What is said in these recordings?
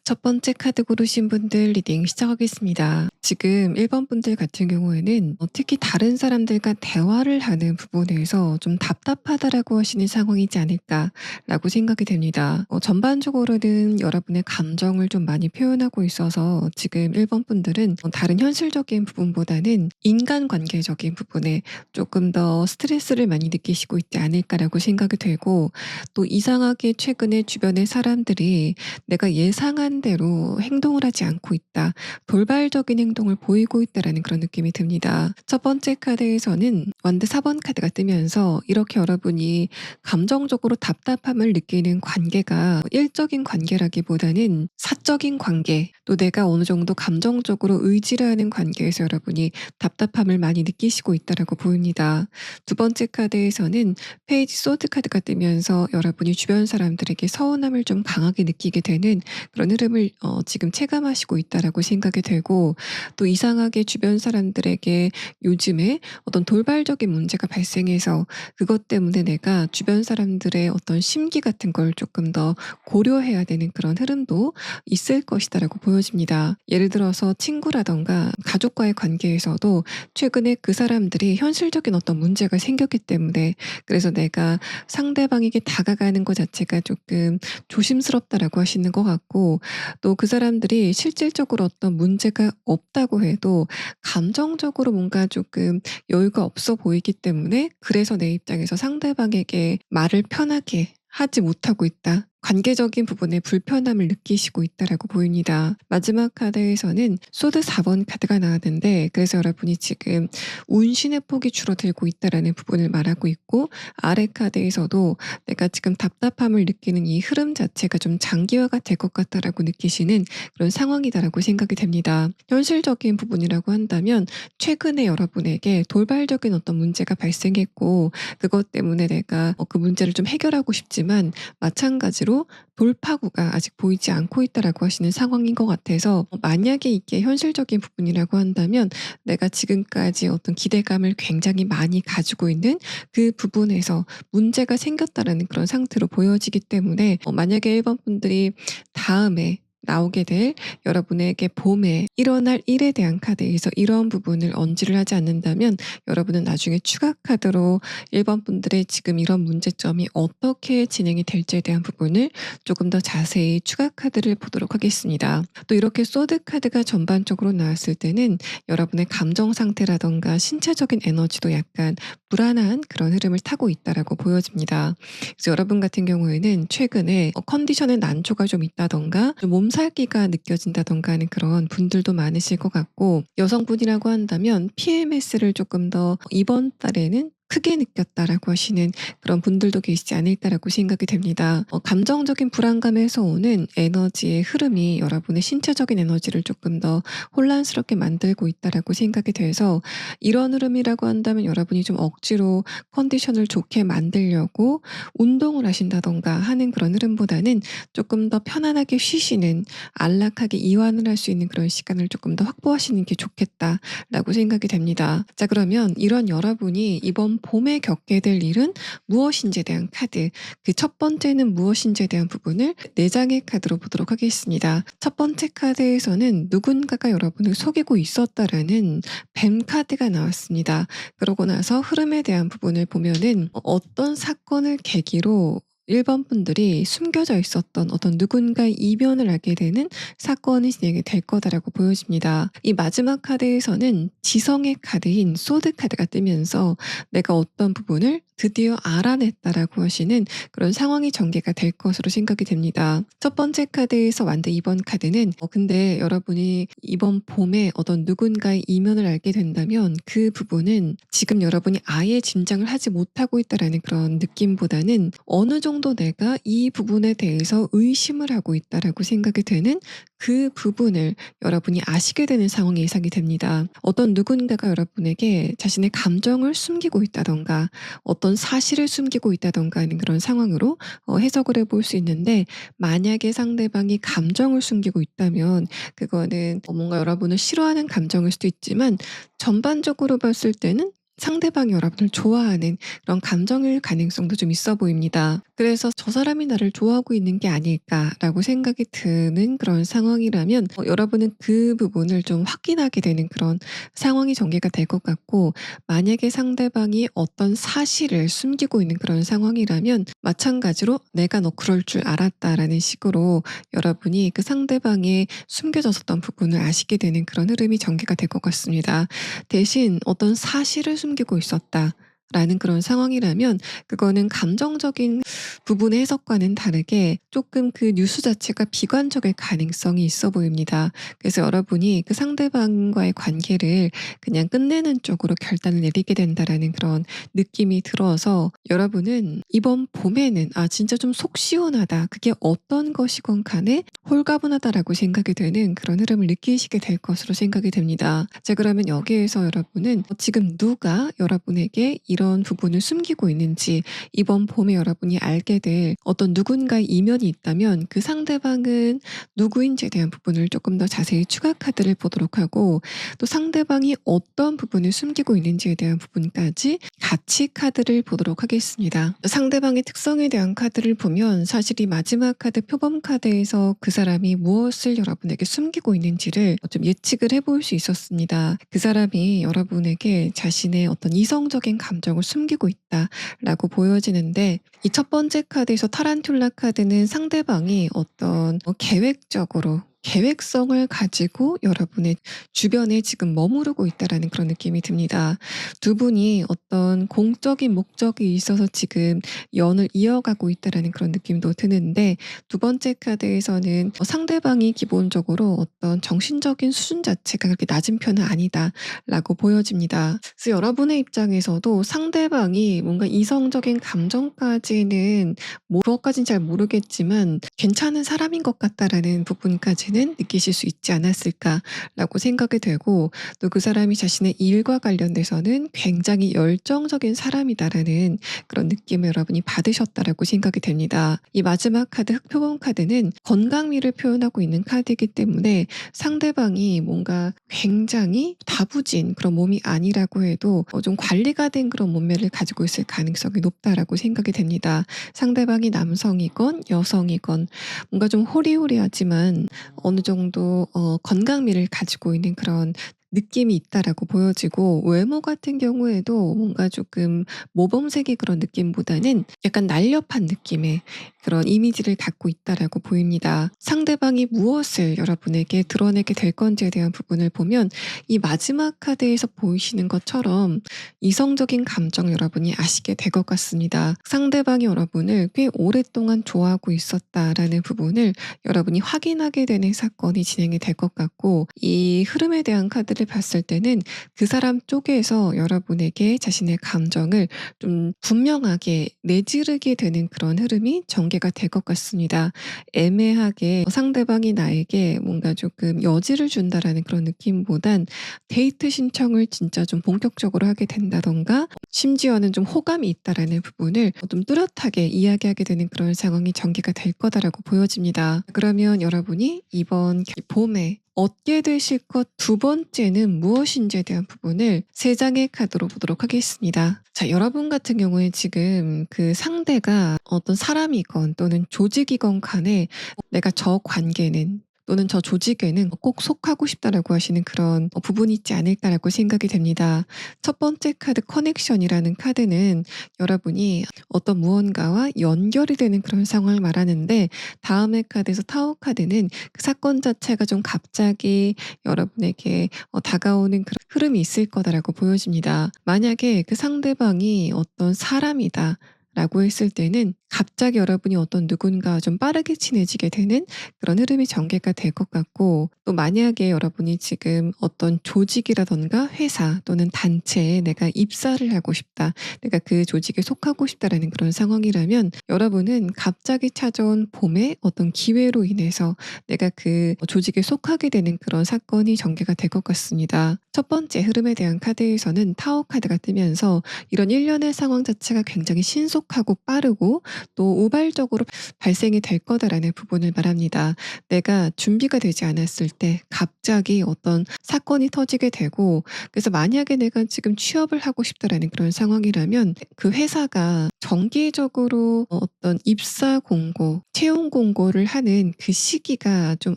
첫 번째 카드 고르신 분들 리딩 시작하겠습니다. 지금 1번 분들 같은 경우에는 특히 다른 사람들과 대화를 하는 부분에서 좀 답답하다라고 하시는 상황이지 않을까라고 생각이 됩니다. 전반적으로는 여러분의 감정을 좀 많이 표현하고 있어서 지금 1번 분들은 다른 현실적인 부분보다는 인간관계적인 부분에 조금 더 스트레스를 많이 느끼시고 있지 않을까라고 생각이 되고, 또 이상하게 최근에 주변의 사람들이 내가 예상한 대로 행동을 하지 않고 있다, 돌발적인 행동을 보이고 있다라는 그런 느낌이 듭니다. 첫 번째 카드에서는 완드 4번 카드가 뜨면서 이렇게 여러분이 감정적으로 답답함을 느끼는 관계가 일적인 관계라기보다는 사적인 관계, 또 내가 어느 정도 감정적으로 의지를 하는 관계에서 여러분이 답답함을 많이 느끼시고 있다라고 보입니다. 두 번째 카드에서는 페이지 소드 카드가 뜨면서 여러분이 주변 사람들에게 서운함을 좀 강하게 느끼게 되는 그런 흐름을 지금 체감하시고 있다라고 생각이 되고, 또 이상하게 주변 사람들에게 요즘에 어떤 돌발적인 문제가 발생해서 그것 때문에 내가 주변 사람들의 어떤 심기 같은 걸 조금 더 고려해야 되는 그런 흐름도 있을 것이다라고 보여집니다. 예를 들어서 친구라던가 가족과의 관계에서도 최근에 그 사람들이 현실적인 어떤 문제가 생겼기 때문에, 그래서 내가 상대방에게 다가가는 것 자체가 조금 조심스럽다라고 하시는 것 같고, 또 그 사람들이 실질적으로 어떤 문제가 없다고 해도 감정적으로 뭔가 조금 여유가 없어 보이기 때문에, 그래서 내 입장에서 상대방에게 말을 편하게 하지 못하고 있다, 관계적인 부분에 불편함을 느끼시고 있다라고 보입니다. 마지막 카드에서는 소드 4번 카드가 나왔는데, 그래서 여러분이 지금 운신의 폭이 줄어들고 있다라는 부분을 말하고 있고, 아래 카드에서도 내가 지금 답답함을 느끼는 이 흐름 자체가 좀 장기화가 될 것 같다라고 느끼시는 그런 상황이다라고 생각이 됩니다. 현실적인 부분이라고 한다면 최근에 여러분에게 돌발적인 어떤 문제가 발생했고, 그것 때문에 내가 그 문제를 좀 해결하고 싶지만 마찬가지로 돌파구가 아직 보이지 않고 있다라고 하시는 상황인 것 같아서, 만약에 이게 현실적인 부분이라고 한다면 내가 지금까지 어떤 기대감을 굉장히 많이 가지고 있는 그 부분에서 문제가 생겼다라는 그런 상태로 보여지기 때문에, 만약에 1번 분들이 다음에 나오게 될 여러분에게 봄에 일어날 일에 대한 카드에서 이런 부분을 언지를 하지 않는다면, 여러분은 나중에 추가 카드로 1번 분들의 지금 이런 문제점이 어떻게 진행이 될지에 대한 부분을 조금 더 자세히 추가 카드를 보도록 하겠습니다. 또 이렇게 소드 카드가 전반적으로 나왔을 때는 여러분의 감정 상태라던가 신체적인 에너지도 약간 불안한 그런 흐름을 타고 있다라고 보여집니다. 그래서 여러분 같은 경우에는 최근에 컨디션에 난초가 좀 있다던가 좀 몸살기가 느껴진다던가 하는 그런 분들도 많으실 것 같고, 여성분이라고 한다면 PMS를 조금 더 이번 달에는 크게 느꼈다라고 하시는 그런 분들도 계시지 않을까라고 생각이 됩니다. 감정적인 불안감에서 오는 에너지의 흐름이 여러분의 신체적인 에너지를 조금 더 혼란스럽게 만들고 있다라고 생각이 돼서, 이런 흐름이라고 한다면 여러분이 좀 억지로 컨디션을 좋게 만들려고 운동을 하신다던가 하는 그런 흐름보다는 조금 더 편안하게 쉬시는, 안락하게 이완을 할 수 있는 그런 시간을 조금 더 확보하시는 게 좋겠다라고 생각이 됩니다. 자, 그러면 이런 여러분이 이번 봄에 겪게 될 일은 무엇인지에 대한 카드, 그 첫 번째는 무엇인지에 대한 부분을 4장의 카드로 보도록 하겠습니다. 첫 번째 카드에서는 누군가가 여러분을 속이고 있었다라는 뱀 카드가 나왔습니다. 그러고 나서 흐름에 대한 부분을 보면은 어떤 사건을 계기로 1번 분들이 숨겨져 있었던 어떤 누군가의 이변을 알게 되는 사건이 진행이 될 거다라고 보여집니다. 이 마지막 카드에서는 지성의 카드인 소드 카드가 뜨면서 내가 어떤 부분을 드디어 알아냈다라고 하시는 그런 상황이 전개가 될 것으로 생각이 됩니다. 첫 번째 카드에서 완드 2번 카드는 근데 여러분이 이번 봄에 어떤 누군가의 이면을 알게 된다면 그 부분은 지금 여러분이 아예 짐작을 하지 못하고 있다라는 그런 느낌보다는 어느 정도 내가 이 부분에 대해서 의심을 하고 있다라고 생각이 되는 그 부분을 여러분이 아시게 되는 상황이 예상이 됩니다. 어떤 누군가가 여러분에게 자신의 감정을 숨기고 있다던가 어떤 사실을 숨기고 있다던가 하는 그런 상황으로 해석을 해볼 수 있는데, 만약에 상대방이 감정을 숨기고 있다면 그거는 뭔가 여러분을 싫어하는 감정일 수도 있지만 전반적으로 봤을 때는 상대방이 여러분을 좋아하는 그런 감정일 가능성도 좀 있어 보입니다. 그래서 '저 사람이 나를 좋아하고 있는 게 아닐까.'라고 생각이 드는 그런 상황이라면 여러분은 그 부분을 좀 확인하게 되는 그런 상황이 전개가 될 것 같고, 만약에 상대방이 어떤 사실을 숨기고 있는 그런 상황이라면 마찬가지로 '내가 너 그럴 줄 알았다.'라는 식으로 여러분이 그 상대방의 숨겨졌었던 부분을 아시게 되는 그런 흐름이 전개가 될 것 같습니다. 대신 어떤 사실을 숨기고 있었다라는 그런 상황이라면 그거는 감정적인 부분의 해석과는 다르게 조금 그 뉴스 자체가 비관적일 가능성이 있어 보입니다. 그래서 여러분이 그 상대방과의 관계를 그냥 끝내는 쪽으로 결단을 내리게 된다라는 그런 느낌이 들어서, 여러분은 이번 봄에는 '아 진짜 좀 속 시원하다. 그게 어떤 것이건 간에 홀가분하다.'라고 생각이 되는 그런 흐름을 느끼시게 될 것으로 생각이 됩니다. 자, 그러면 여기에서 여러분은 지금 누가 여러분에게 이런 부분을 숨기고 있는지, 이번 봄에 여러분이 알게 될 어떤 누군가의 이면이 있다면 그 상대방은 누구인지에 대한 부분을 조금 더 자세히 추가 카드를 보도록 하고, 또 상대방이 어떤 부분을 숨기고 있는지에 대한 부분까지 같이 카드를 보도록 하겠습니다. 상대방의 특성에 대한 카드를 보면 사실 이 마지막 카드 표범 카드에서 그 사람이 무엇을 여러분에게 숨기고 있는지를 좀 예측을 해볼 수 있었습니다. 그 사람이 여러분에게 자신의 어떤 이성적인 감정을 숨기고 있다라고 보여지는데, 이 첫 번째 카드에서 타란툴라 카드는 상대방이 어떤 계획적으로 계획성을 가지고 여러분의 주변에 지금 머무르고 있다라는 그런 느낌이 듭니다. 두 분이 어떤 공적인 목적이 있어서 지금 연을 이어가고 있다라는 그런 느낌도 드는데, 두 번째 카드에서는 상대방이 기본적으로 어떤 정신적인 수준 자체가 그렇게 낮은 편은 아니다라고 보여집니다. 그래서 여러분의 입장에서도 상대방이 뭔가 이성적인 감정까지는 무엇까진 잘 모르겠지만 괜찮은 사람인 것 같다라는 부분까지는 느끼실 수 있지 않았을까라고 생각이 되고, 또 그 사람이 자신의 일과 관련돼서는 굉장히 열정적인 사람이다라는 그런 느낌을 여러분이 받으셨다라고 생각이 됩니다. 이 마지막 카드 흑표범 카드는 건강미를 표현하고 있는 카드이기 때문에 상대방이 뭔가 굉장히 다부진 그런 몸이 아니라고 해도 좀 관리가 된 그런 몸매를 가지고 있을 가능성이 높다라고 생각이 됩니다. 상대방이 남성이건 여성이건 뭔가 좀 호리호리하지만 어느 정도 건강미를 가지고 있는 그런 느낌이 있다라고 보여지고, 외모 같은 경우에도 뭔가 조금 모범생의 그런 느낌보다는 약간 날렵한 느낌의 그런 이미지를 갖고 있다라고 보입니다. 상대방이 무엇을 여러분에게 드러내게 될 건지에 대한 부분을 보면 이 마지막 카드에서 보이시는 것처럼 이성적인 감정 여러분이 아시게 될 것 같습니다. 상대방이 여러분을 꽤 오랫동안 좋아하고 있었다라는 부분을 여러분이 확인하게 되는 사건이 진행이 될 것 같고, 이 흐름에 대한 카드를 봤을 때는 그 사람 쪽에서 여러분에게 자신의 감정을 좀 분명하게 내지르게 되는 그런 흐름이 전개가 될 것 같습니다. 애매하게 상대방이 나에게 뭔가 조금 여지를 준다라는 그런 느낌보단 데이트 신청을 진짜 좀 본격적으로 하게 된다던가, 심지어는 좀 호감이 있다라는 부분을 좀 뚜렷하게 이야기하게 되는 그런 상황이 전개가 될 거다라고 보여집니다. 그러면 여러분이 이번 봄에 얻게 되실 것 두 번째는 무엇인지에 대한 부분을 세 장의 카드로 보도록 하겠습니다. 자, 여러분 같은 경우에 지금 그 상대가 어떤 사람이건 또는 조직이건 간에 내가 저 관계는 또는 저 조직에는 꼭 속하고 싶다라고 하시는 그런 부분이 있지 않을까라고 생각이 됩니다. 첫 번째 카드 커넥션이라는 카드는 여러분이 어떤 무언가와 연결이 되는 그런 상황을 말하는데, 다음의 카드에서 타워 카드는 그 사건 자체가 좀 갑자기 여러분에게 다가오는 그런 흐름이 있을 거다라고 보여집니다. 만약에 그 상대방이 어떤 사람이다 라고 했을 때는 갑자기 여러분이 어떤 누군가와 좀 빠르게 친해지게 되는 그런 흐름이 전개가 될 것 같고, 또 만약에 여러분이 지금 어떤 조직이라던가 회사 또는 단체에 내가 입사를 하고 싶다, 내가 그 조직에 속하고 싶다라는 그런 상황이라면 여러분은 갑자기 찾아온 봄의 어떤 기회로 인해서 내가 그 조직에 속하게 되는 그런 사건이 전개가 될 것 같습니다. 첫 번째 흐름에 대한 카드에서는 타워 카드가 뜨면서 이런 일련의 상황 자체가 굉장히 신속하고 빠르고 또 우발적으로 발생이 될 거다라는 부분을 말합니다. 내가 준비가 되지 않았을 때 갑자기 어떤 사건이 터지게 되고, 그래서 만약에 내가 지금 취업을 하고 싶다라는 그런 상황이라면 그 회사가 정기적으로 어떤 입사 공고, 채용 공고를 하는 그 시기가 좀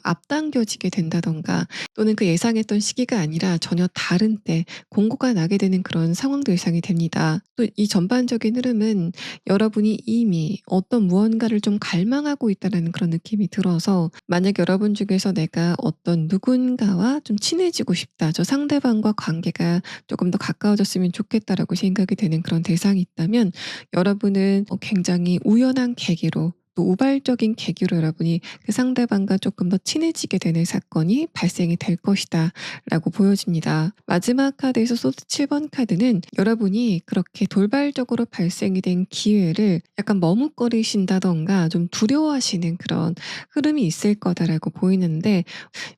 앞당겨지게 된다든가, 또는 그 예상했던 시기가 아니라 전혀 다른 때 공고가 나게 되는 그런 상황도 예상이 됩니다. 또 이 전반적인 흐름은 여러분이 이미 어떤 무언가를 좀 갈망하고 있다라는 그런 느낌이 들어서, 만약 여러분 중에서 내가 어떤 누군가와 좀 친해지고 싶다, 저 상대방과 관계가 조금 더 가까워졌으면 좋겠다라고 생각이 되는 그런 대상이 있다면, 여러분은 굉장히 우연한 계기로, 또 우발적인 계기로 여러분이 그 상대방과 조금 더 친해지게 되는 사건이 발생이 될 것이다 라고 보여집니다. 마지막 카드에서 소드 7번 카드는 여러분이 그렇게 돌발적으로 발생이 된 기회를 약간 머뭇거리신다던가 좀 두려워하시는 그런 흐름이 있을 거다라고 보이는데,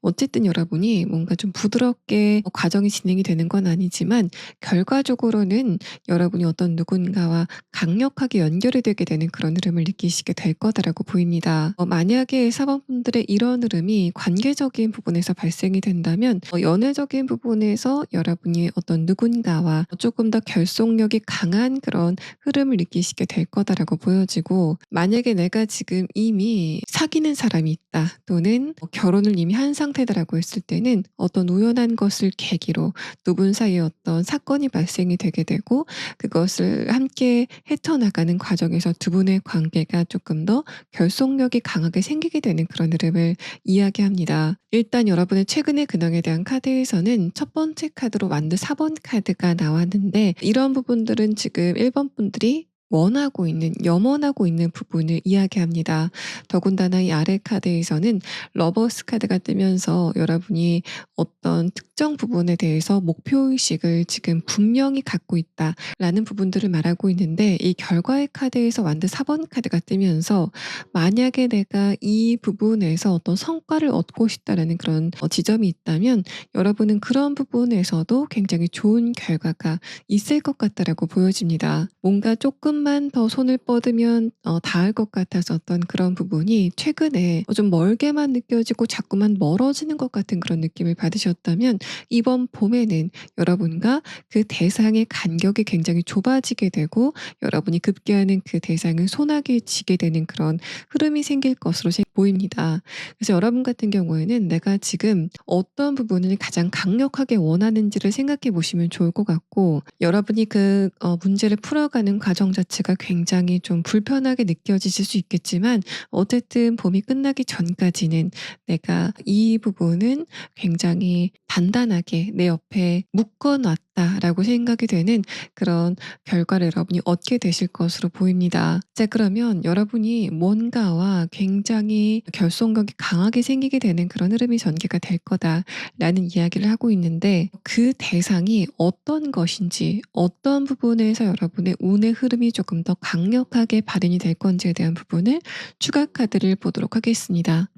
어쨌든 여러분이 뭔가 좀 부드럽게 과정이 진행이 되는 건 아니지만 결과적으로는 여러분이 어떤 누군가와 강력하게 연결이 되게 되는 그런 흐름을 느끼시게 될 거다라고 보입니다. 만약에 사범분들의 이런 흐름이 관계적인 부분에서 발생이 된다면, 연애적인 부분에서 여러분이 어떤 누군가와 조금 더 결속력이 강한 그런 흐름을 느끼시게 될 거다라고 보여지고, 만약에 내가 지금 이미 사귀는 사람이 있다, 또는 결혼을 이미 한 상태다라고 했을 때는 어떤 우연한 것을 계기로 두 분 사이에 어떤 사건이 발생이 되게 되고, 그것을 함께 헤쳐나가는 과정에서 두 분의 관계가 조금 더 결속력이 강하게 생기게 되는 그런 흐름을 이야기합니다. 일단 여러분의 최근의 근황에 대한 카드에서는 첫 번째 카드로 완드 4번 카드가 나왔는데, 이런 부분들은 지금 1번 분들이 원하고 있는, 염원하고 있는 부분을 이야기합니다. 더군다나 이 아래 카드에서는 러버스 카드가 뜨면서 여러분이 어떤 특정 부분에 대해서 목표의식을 지금 분명히 갖고 있다라는 부분들을 말하고 있는데, 이 결과의 카드에서 완드 4번 카드가 뜨면서 만약에 내가 이 부분에서 어떤 성과를 얻고 싶다라는 그런 지점이 있다면, 여러분은 그런 부분에서도 굉장히 좋은 결과가 있을 것 같다라고 보여집니다. 뭔가 조금만 더 손을 뻗으면 닿을 것 같아서 어떤 그런 부분이 최근에 좀 멀게만 느껴지고 자꾸만 멀어지는 것 같은 그런 느낌을 받으셨다면, 이번 봄에는 여러분과 그 대상의 간격이 굉장히 좁아지게 되고, 여러분이 급기야는 그 대상을 손아귀에 쥐게 되는 그런 흐름이 생길 것으로 보입니다. 그래서 여러분 같은 경우에는 내가 지금 어떤 부분을 가장 강력하게 원하는지를 생각해 보시면 좋을 것 같고, 여러분이 그 문제를 풀어가는 과정 자체가 굉장히 좀 불편하게 느껴지실 수 있겠지만, 어쨌든 봄이 끝나기 전까지는 내가 이 부분은 굉장히 단단하게 내 옆에 묶어놨다라고 생각이 되는 그런 결과를 여러분이 얻게 되실 것으로 보입니다. 자, 그러면 여러분이 뭔가와 굉장히 결속력이 강하게 생기게 되는 그런 흐름이 전개가 될 거다라는 이야기를 하고 있는데, 그 대상이 어떤 것인지, 어떤 부분에서 여러분의 운의 흐름이 조금 더 강력하게 발현이 될 건지에 대한 부분을 추가 카드를 보도록 하겠습니다.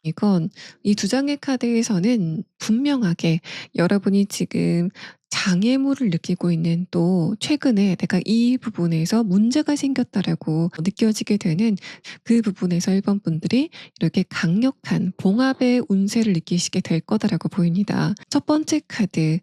이건 이 두 장의 카드에서는 분명하게 여러분이 지금 장애물을 느끼고 있는, 또 최근에 내가 이 부분에서 문제가 생겼다라고 느껴지게 되는 그 부분에서 1번 분들이 이렇게 강력한 봉합의 운세를 느끼시게 될 거다라고 보입니다. 첫 번째 카드,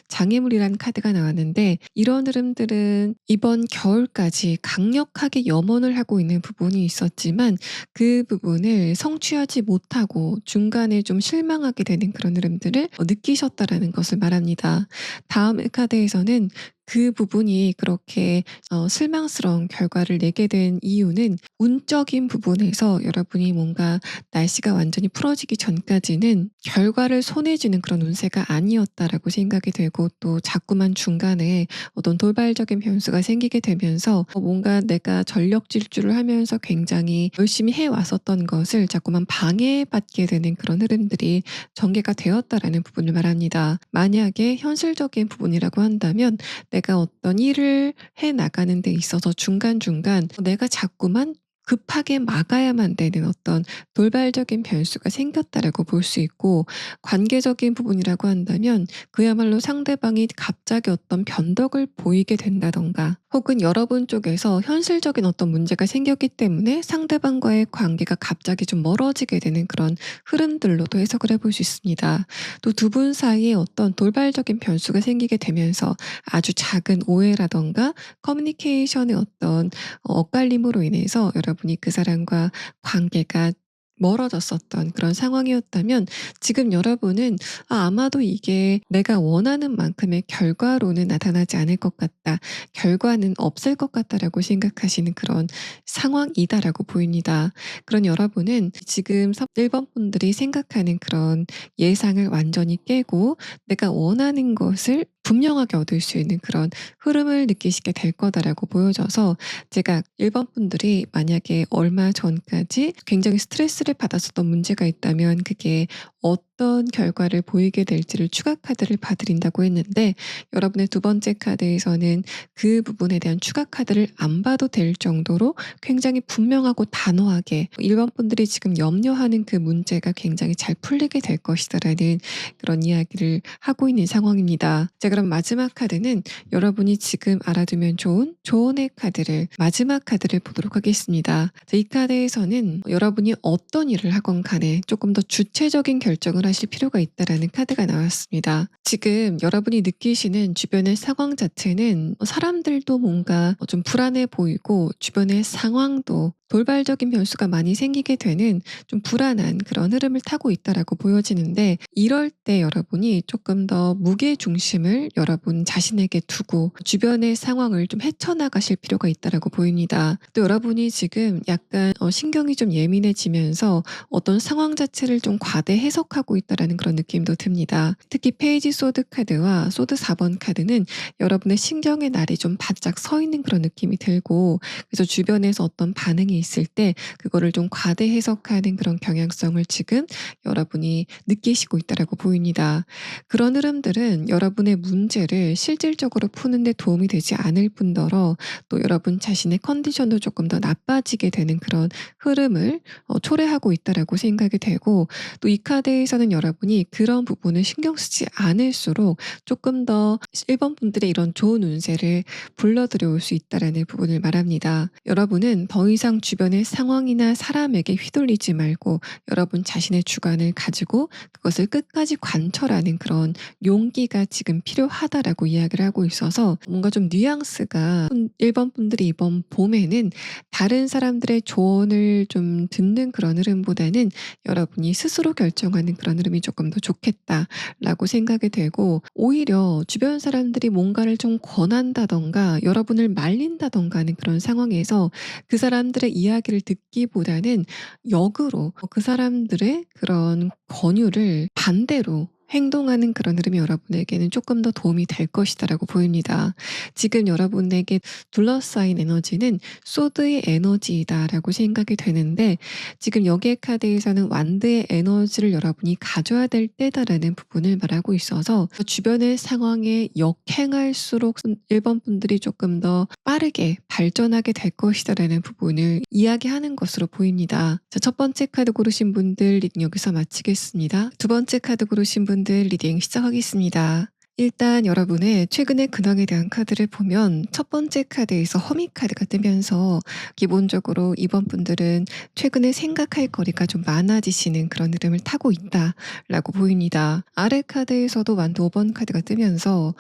장애물이라는 카드가 나왔는데, 이런 흐름들은 이번 겨울까지 강력하게 염원을 하고 있는 부분이 있었지만 그 부분을 성취하지 못하고 중간에 좀 실망하게 되는 그런 흐름들을 느끼셨다라는 것을 말합니다. 다음 카드에서는 그 부분이 그렇게 실망스러운 결과를 내게 된 이유는, 운적인 부분에서 여러분이 뭔가 날씨가 완전히 풀어지기 전까지는 결과를 손에 쥐는 그런 운세가 아니었다라고 생각이 되고, 또 자꾸만 중간에 어떤 돌발적인 변수가 생기게 되면서 뭔가 내가 전력 질주를 하면서 굉장히 열심히 해왔었던 것을 자꾸만 방해받게 되는 그런 흐름들이 전개가 되었다라는 부분을 말합니다. 만약에 현실적인 부분이라고 한다면, 내가 어떤 일을 해 나가는 데 있어서 중간중간 내가 자꾸만 급하게 막아야만 되는 어떤 돌발적인 변수가 생겼다라고 볼 수 있고, 관계적인 부분이라고 한다면 그야말로 상대방이 갑자기 어떤 변덕을 보이게 된다든가, 혹은 여러분 쪽에서 현실적인 어떤 문제가 생겼기 때문에 상대방과의 관계가 갑자기 좀 멀어지게 되는 그런 흐름들로도 해석을 해볼 수 있습니다. 또 두 분 사이에 어떤 돌발적인 변수가 생기게 되면서 아주 작은 오해라든가 커뮤니케이션의 어떤 엇갈림으로 인해서 여러분이 그 사람과 관계가 멀어졌었던 그런 상황이었다면, 지금 여러분은 아마도 이게 내가 원하는 만큼의 결과로는 나타나지 않을 것 같다, 결과는 없을 것 같다라고 생각하시는 그런 상황이다라고 보입니다. 그런 여러분은 지금 1번 분들이 생각하는 그런 예상을 완전히 깨고 내가 원하는 것을 분명하게 얻을 수 있는 그런 흐름을 느끼시게 될 거다라고 보여져서, 제가 1번 분들이 만약에 얼마 전까지 굉장히 스트레스를 받았었던 문제가 있다면 그게 어떤 결과를 보이게 될지를 추가 카드를 봐 드린다고 했는데, 여러분의 두 번째 카드에서는 그 부분에 대한 추가 카드를 안 봐도 될 정도로 굉장히 분명하고 단호하게 1번 분들이 지금 염려하는 그 문제가 굉장히 잘 풀리게 될 것이다라는 그런 이야기를 하고 있는 상황입니다. 자, 그럼 마지막 카드는 여러분이 지금 알아두면 좋은 조언의 카드를, 마지막 카드를 보도록 하겠습니다. 자, 이 카드에서는 여러분이 어떤 일을 하건 간에 조금 더 주체적인 결정을 하실 필요가 있다라는 카드가 나왔습니다. 지금 여러분이 느끼시는 주변의 상황 자체는 사람들도 뭔가 좀 불안해 보이고, 주변의 상황도 돌발적인 변수가 많이 생기게 되는 좀 불안한 그런 흐름을 타고 있다라고 보여지는데, 이럴 때 여러분이 조금 더 무게 중심을 여러분 자신에게 두고 주변의 상황을 좀 헤쳐나가실 필요가 있다라고 보입니다. 또 여러분이 지금 약간 신경이 좀 예민해지면서 어떤 상황 자체를 좀 과대 해석하고 있다라는 그런 느낌도 듭니다. 특히 페이지 소드 카드와 소드 4번 카드는 여러분의 신경의 날이 좀 바짝 서 있는 그런 느낌이 들고, 그래서 주변에서 어떤 반응이 있을 때 그거를 좀 과대 해석하는 그런 경향성을 지금 여러분이 느끼시고 있다라고 보입니다. 그런 흐름들은 여러분의 문제를 실질적으로 푸는 데 도움이 되지 않을 뿐더러 또 여러분 자신의 컨디션도 조금 더 나빠지게 되는 그런 흐름을 초래하고 있다라고 생각이 되고, 또 이 카드에서는 여러분이 그런 부분을 신경 쓰지 않을수록 조금 더 1번 분들의 이런 좋은 운세를 불러들여올 수 있다라는 부분을 말합니다. 여러분은 더 이상 주변의 상황이나 사람에게 휘둘리지 말고 여러분 자신의 주관을 가지고 그것을 끝까지 관철하는 그런 용기가 지금 필요하다라고 이야기를 하고 있어서, 뭔가 좀 뉘앙스가 1번 분들이 이번 봄에는 다른 사람들의 조언을 좀 듣는 그런 흐름보다는 여러분이 스스로 결정하는 그런 흐름이 조금 더 좋겠다라고 생각이 되고, 오히려 주변 사람들이 뭔가를 좀 권한다던가 여러분을 말린다던가 하는 그런 상황에서 그 사람들의 이야기를 듣기보다는 역으로 그 사람들의 그런 권유를 반대로 행동하는 그런 흐름이 여러분에게는 조금 더 도움이 될 것이다라고 보입니다. 지금 여러분에게 둘러싸인 에너지는 소드의 에너지이다라고 생각이 되는데, 지금 여기의 카드에서는 완드의 에너지를 여러분이 가져야 될 때다라는 부분을 말하고 있어서, 주변의 상황에 역행할수록 1번 분들이 조금 더 빠르게 발전하게 될 것이다라는 부분을 이야기하는 것으로 보입니다. 자, 첫 번째 카드 고르신 분들 리딩 여기서 마치겠습니다. 두 번째 카드 고르신 분들 리딩 시작하겠습니다. 일단 여러분의 최근의 근황에 대한 카드를 보면 첫 번째 카드에서 허미 카드가 뜨면서 기본적으로 이번 분들은 최근에 생각할 거리가 좀 많아지시는 그런 흐름을 타고 있다라고 보입니다. 아래 카드에서도 완도 5번 카드가 뜨면서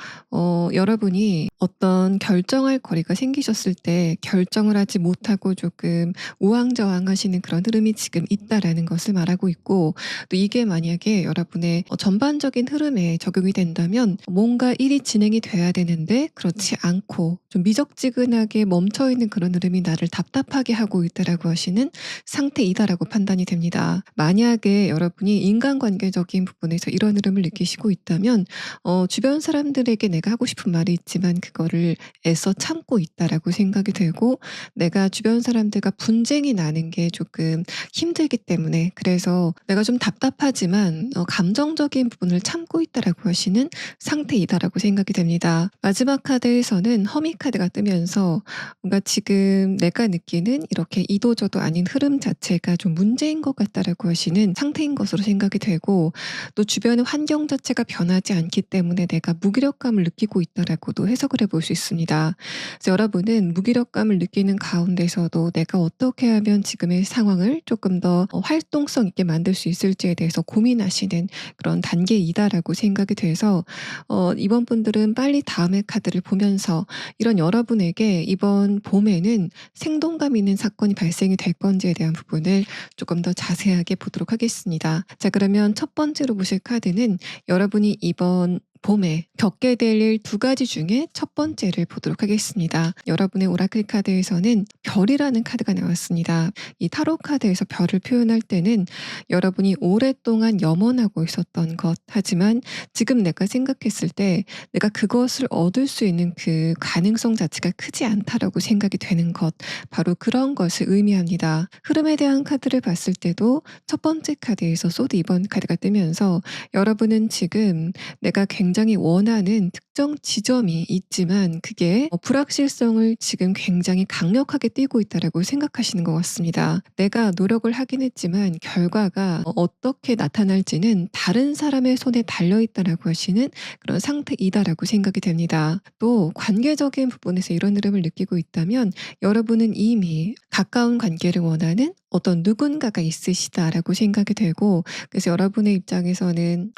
여러분이 어떤 결정할 거리가 생기셨을 때 결정을 하지 못하고 조금 우왕좌왕하시는 그런 흐름이 지금 있다라는 것을 말하고 있고, 또 이게 만약에 여러분의 전반적인 흐름에 적용이 된다면 뭔가 일이 진행이 돼야 되는데 그렇지 않고 좀 미적지근하게 멈춰있는 그런 흐름이 나를 답답하게 하고 있다라고 하시는 상태이다라고 판단이 됩니다. 만약에 여러분이 인간관계적인 부분에서 이런 흐름을 느끼시고 있다면 주변 사람들에게 내가 하고 싶은 말이 있지만 그거를 애써 참고 있다라고 생각이 되고, 내가 주변 사람들과 분쟁이 나는 게 조금 힘들기 때문에, 그래서 내가 좀 답답하지만 감정적인 부분을 참고 있다라고 하시는 상태이다라고 생각이 됩니다. 마지막 카드에서는 허미 카드가 뜨면서 뭔가 지금 내가 느끼는 이렇게 이도저도 아닌 흐름 자체가 좀 문제인 것 같다라고 하시는 상태인 것으로 생각이 되고, 또 주변의 환경 자체가 변하지 않기 때문에 내가 무기력감을 느끼고 있다라고도 해석을 해볼 수 있습니다. 그래서 여러분은 무기력감을 느끼는 가운데서도 내가 어떻게 하면 지금의 상황을 조금 더 활동성 있게 만들 수 있을지에 대해서 고민하시는 그런 단계이다라고 생각이 돼서, 이번 분들은 빨리 다음의 카드를 보면서 이런 여러분에게 이번 봄에는 생동감 있는 사건이 발생이 될 건지에 대한 부분을 조금 더 자세하게 보도록 하겠습니다. 자, 그러면 첫 번째로 보실 카드는 여러분이 이번 봄에 겪게 될 일 두 가지 중에 첫 번째를 보도록 하겠습니다. 여러분의 오라클 카드에서는 별이라는 카드가 나왔습니다. 이 타로 카드에서 별을 표현할 때는 여러분이 오랫동안 염원하고 있었던 것, 하지만 지금 내가 생각했을 때 내가 그것을 얻을 수 있는 그 가능성 자체가 크지 않다라고 생각이 되는 것, 바로 그런 것을 의미합니다. 흐름에 대한 카드를 봤을 때도 첫 번째 카드에서 소드 2번 카드가 뜨면서 여러분은 지금 내가 굉장히 원하는 특정 지점이 있지만 그게 불확실성을 지금 굉장히 강력하게 띠고 있다라고 생각하시는 것 같습니다. 내가 노력을 하긴 했지만 결과가 어떻게 나타날지는 다른 사람의 손에 달려있다라고 하시는 그런 상태이다라고 생각이 됩니다. 또 관계적인 부분에서 이런 흐름을 느끼고 있다면 여러분은 이미 가까운 관계를 원하는 어떤 누군가가 있으시다라고 생각이 되고, 그래서 여러분의 입장에서는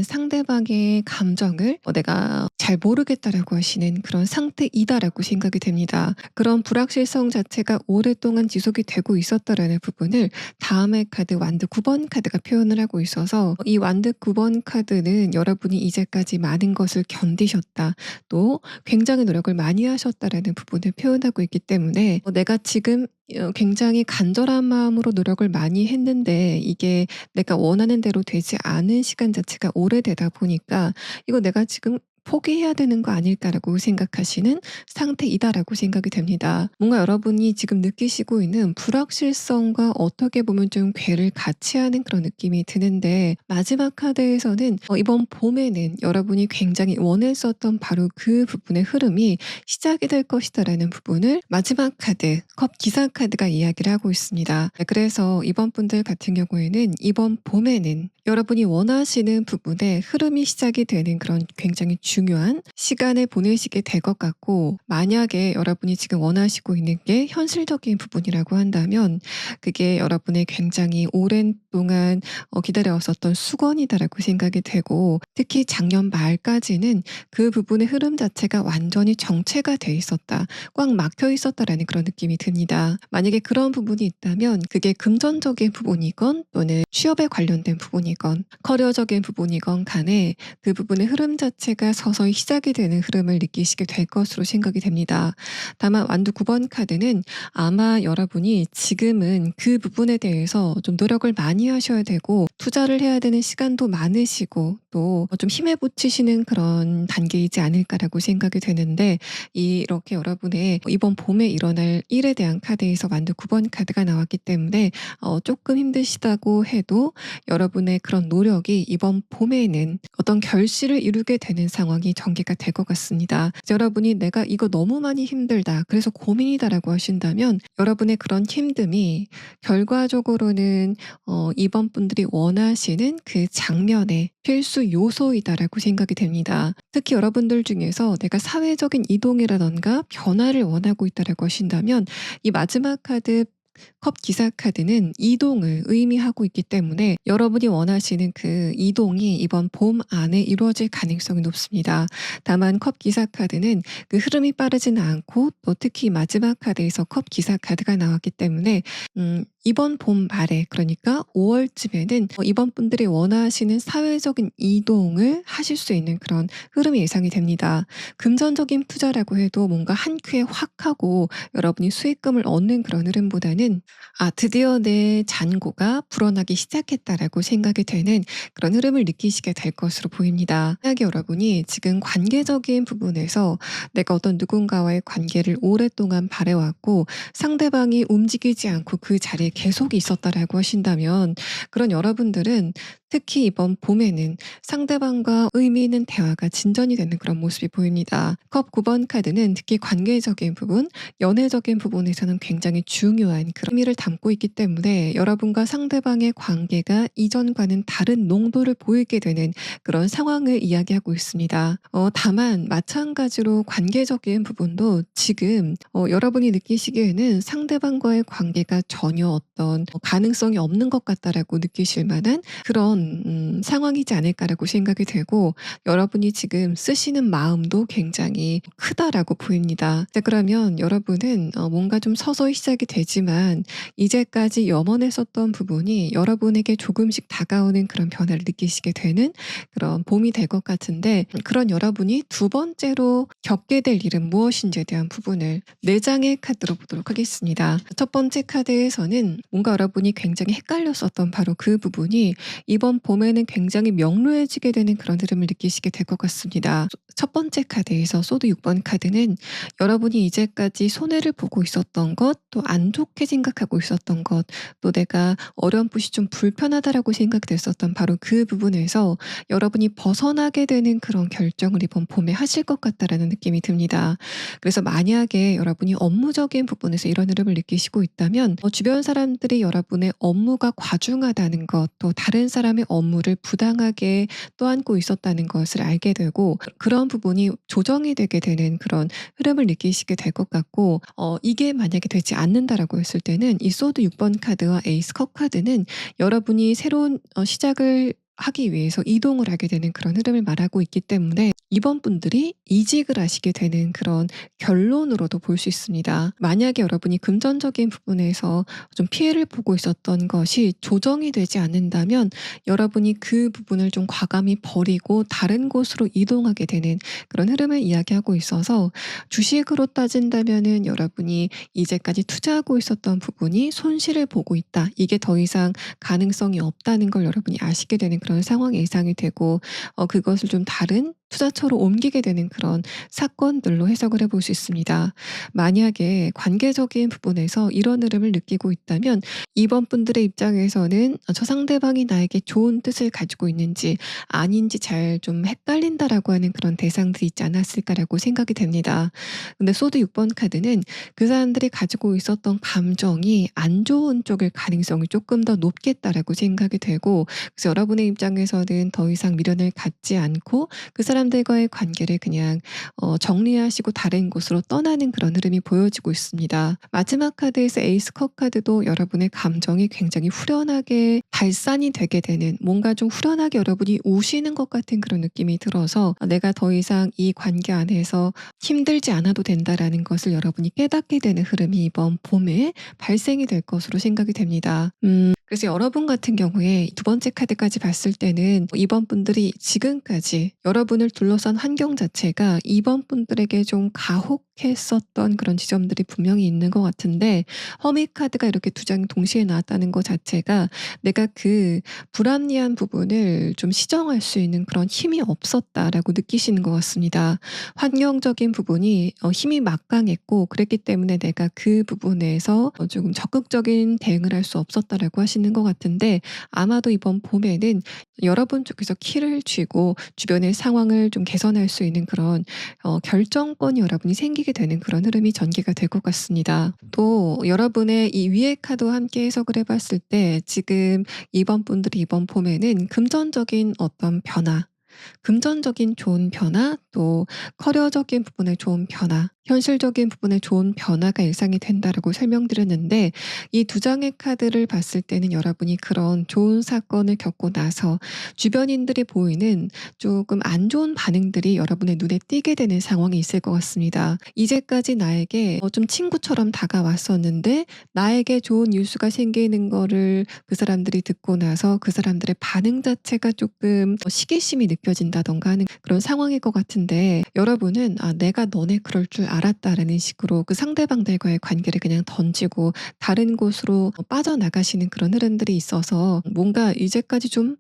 상대방의 감정을 내가 잘 모르겠다라고 하시는 그런 상태이다라고 생각이 됩니다. 그런 불확실성 자체가 오랫동안 지속이 되고 있었다라는 부분을 다음의 카드 완드 9번 카드가 표현을 하고 있어서, 이 완드 9번 카드는 여러분이 이제까지 많은 것을 견디셨다, 또 굉장히 노력을 많이 하셨다라는 부분을 표현하고 있기 때문에 내가 지금 굉장히 간절한 마음으로 노력을 많이 했는데 이게 내가 원하는 대로 되지 않은 시간 자체가 오래되다 보니까 이거 내가 지금 포기해야 되는 거 아닐까라고 생각하시는 상태이다라고 생각이 됩니다. 뭔가 여러분이 지금 느끼시고 있는 불확실성과 어떻게 보면 좀 궤를 같이 하는 그런 느낌이 드는데, 마지막 카드에서는 이번 봄에는 여러분이 굉장히 원했었던 바로 그 부분의 흐름이 시작이 될 것이다라는 부분을 마지막 카드 컵 기사 카드가 이야기를 하고 있습니다. 그래서 이번 분들 같은 경우에는 이번 봄에는 여러분이 원하시는 부분에 흐름이 시작이 되는 그런 굉장히 중요한 시간을 보내시게 될 것 같고, 만약에 여러분이 지금 원하시고 있는 게 현실적인 부분이라고 한다면 그게 여러분의 굉장히 오랜 동안 기다려왔었던 수건이다라고 생각이 되고, 특히 작년 말까지는 그 부분의 흐름 자체가 완전히 정체가 돼 있었다, 꽉 막혀 있었다라는 그런 느낌이 듭니다. 만약에 그런 부분이 있다면 그게 금전적인 부분이건 또는 취업에 관련된 부분이건 커리어적인 부분이건 간에 그 부분의 흐름 자체가 서서히 시작이 되는 흐름을 느끼시게 될 것으로 생각이 됩니다. 다만 완두 9번 카드는 아마 여러분이 지금은 그 부분에 대해서 좀 노력을 많이 하셔야 되고 투자를 해야 되는 시간도 많으시고 또 좀 힘에 부치시는 그런 단계이지 않을까라고 생각이 되는데, 이렇게 여러분의 이번 봄에 일어날 일에 대한 카드에서 완두 9번 카드가 나왔기 때문에 조금 힘드시다고 해도 여러분의 그런 노력이 이번 봄에는 어떤 결실을 이루게 되는 상황이 전개가 될 것 같습니다. 여러분이 내가 이거 너무 많이 힘들다, 그래서 고민이다라고 하신다면 여러분의 그런 힘듦이 결과적으로는 이번 분들이 원하시는 그 장면의 필수 요소이다라고 생각이 됩니다. 특히 여러분들 중에서 내가 사회적인 이동이라던가 변화를 원하고 있다라고 하신다면 이 마지막 카드 컵 기사 카드는 이동을 의미하고 있기 때문에 여러분이 원하시는 그 이동이 이번 봄 안에 이루어질 가능성이 높습니다. 다만 컵 기사 카드는 그 흐름이 빠르지는 않고, 또 특히 마지막 카드에서 컵 기사 카드가 나왔기 때문에 이번 봄 말에, 그러니까 5월쯤에는 이번 분들이 원하시는 사회적인 이동을 하실 수 있는 그런 흐름이 예상이 됩니다. 금전적인 투자라고 해도 뭔가 한 큐에 확 하고 여러분이 수익금을 얻는 그런 흐름보다는 드디어 내 잔고가 불어나기 시작했다라고 생각이 되는 그런 흐름을 느끼시게 될 것으로 보입니다. 만약에 여러분이 지금 관계적인 부분에서 내가 어떤 누군가와의 관계를 오랫동안 바래왔고 상대방이 움직이지 않고 그 자리에 계속 있었다라고 하신다면, 그런 여러분들은 특히 이번 봄에는 상대방과 의미 있는 대화가 진전이 되는 그런 모습이 보입니다. 컵 9번 카드는 특히 관계적인 부분, 연애적인 부분에서는 굉장히 중요한 그런 의미를 담고 있기 때문에 여러분과 상대방의 관계가 이전과는 다른 농도를 보이게 되는 그런 상황을 이야기하고 있습니다. 다만 마찬가지로 관계적인 부분도 지금 여러분이 느끼시기에는 상대방과의 관계가 전혀 어떤 가능성이 없는 것 같다라고 느끼실 만한 그런 상황이지 않을까라고 생각이 되고, 여러분이 지금 쓰시는 마음도 굉장히 크다라고 보입니다. 자, 그러면 여러분은 뭔가 좀 서서히 시작이 되지만 이제까지 염원했었던 부분이 여러분에게 조금씩 다가오는 그런 변화를 느끼시게 되는 그런 봄이 될 것 같은데, 그런 여러분이 두 번째로 겪게 될 일은 무엇인지에 대한 부분을 4장의 카드로 보도록 하겠습니다. 첫 번째 카드에서는 뭔가 여러분이 굉장히 헷갈렸었던 바로 그 부분이 이번 봄에는 굉장히 명료해지게 되는 그런 흐름을 느끼시게 될 것 같습니다. 첫 번째 카드에서 소드 6번 카드는 여러분이 이제까지 손해를 보고 있었던 것, 또 안 좋게 생각하고 있었던 것, 또 내가 어렴풋이 좀 불편하다라고 생각됐었던 바로 그 부분에서 여러분이 벗어나게 되는 그런 결정을 이번 봄에 하실 것 같다라는 느낌이 듭니다. 그래서 만약에 여러분이 업무적인 부분에서 이런 흐름을 느끼시고 있다면 주변 사람들이 여러분의 업무가 과중하다는 것, 또 다른 사람의 업무를 부당하게 떠안고 있었다는 것을 알게 되고, 그런 부분이 조정이 되게 되는 그런 흐름을 느끼시게 될 것 같고, 이게 만약에 되지 않는다라고 했을 때는 이 소드 6번 카드와 에이스 컵 카드는 여러분이 새로운 시작을 하기 위해서 이동을 하게 되는 그런 흐름을 말하고 있기 때문에 이번 분들이 이직을 하시게 되는 그런 결론으로도 볼 수 있습니다. 만약에 여러분이 금전적인 부분에서 좀 피해를 보고 있었던 것이 조정이 되지 않는다면 여러분이 그 부분을 좀 과감히 버리고 다른 곳으로 이동하게 되는 그런 흐름을 이야기하고 있어서, 주식으로 따진다면은 여러분이 이제까지 투자하고 있었던 부분이 손실을 보고 있다, 이게 더 이상 가능성이 없다는 걸 여러분이 아시게 되는 그런 상황이 예상이 되고, 그것을 좀 다른 투자처로 옮기게 되는 그런 사건들로 해석을 해볼 수 있습니다. 만약에 관계적인 부분에서 이런 흐름을 느끼고 있다면 이번 분들의 입장에서는 저 상대방이 나에게 좋은 뜻을 가지고 있는지 아닌지 잘 좀 헷갈린다라고 하는 그런 대상들이 있지 않았을까라고 생각이 됩니다. 근데 소드 6번 카드는 그 사람들이 가지고 있었던 감정이 안 좋은 쪽일 가능성이 조금 더 높겠다라고 생각이 되고, 그래서 여러분의 입장에서는 더 이상 미련을 갖지 않고 그 사람들과의 관계를 그냥 정리하시고 다른 곳으로 떠나는 그런 흐름이 보여지고 있습니다. 마지막 카드에서 에이스 컵 카드도 여러분의 감정이 굉장히 후련하게 발산이 되게 되는, 뭔가 좀 후련하게 여러분이 우시는 것 같은 그런 느낌이 들어서 내가 더 이상 이 관계 안에서 힘들지 않아도 된다라는 것을 여러분이 깨닫게 되는 흐름이 이번 봄에 발생이 될 것으로 생각이 됩니다. 그래서 여러분 같은 경우에 두 번째 카드까지 봤을 때는 이번 분들이 지금까지 여러분을 둘러싼 환경 자체가 이번 분들에게 좀 가혹했었던 그런 지점들이 분명히 있는 것 같은데, 허미 카드가 이렇게 두 장이 동시에 나왔다는 것 자체가 내가 그 불합리한 부분을 좀 시정할 수 있는 그런 힘이 없었다라고 느끼시는 것 같습니다. 환경적인 부분이 힘이 막강했고, 그랬기 때문에 내가 그 부분에서 조금 적극적인 대응을 할 수 없었다라고 하시는 것 같은데, 아마도 이번 봄에는 여러분 쪽에서 키를 쥐고 주변의 상황을 좀 개선할 수 있는 그런 결정권이 여러분이 생기게 되는 그런 흐름이 전개가 될 것 같습니다. 또 여러분의 이 위의 카드와 함께 해석을 해봤을 때 지금 이번 분들이 이번 봄에는 금전적인 어떤 변화, 금전적인 좋은 변화, 또 커리어적인 부분의 좋은 변화, 현실적인 부분에 좋은 변화가 예상이 된다라고 설명드렸는데, 이 두 장의 카드를 봤을 때는 여러분이 그런 좋은 사건을 겪고 나서 주변인들이 보이는 조금 안 좋은 반응들이 여러분의 눈에 띄게 되는 상황이 있을 것 같습니다. 이제까지 나에게 좀 친구처럼 다가왔었는데 나에게 좋은 뉴스가 생기는 거를 그 사람들이 듣고 나서 그 사람들의 반응 자체가 조금 시기심이 느껴진다던가 하는 그런 상황일 것 같은데, 여러분은 내가 너네 그럴 줄 알았다."라는 식으로 그 상대방들과의 관계를 그냥 던지고 다른 곳으로 빠져나가시는 그런 흐름들이 있어서 뭔가 이제까지 좀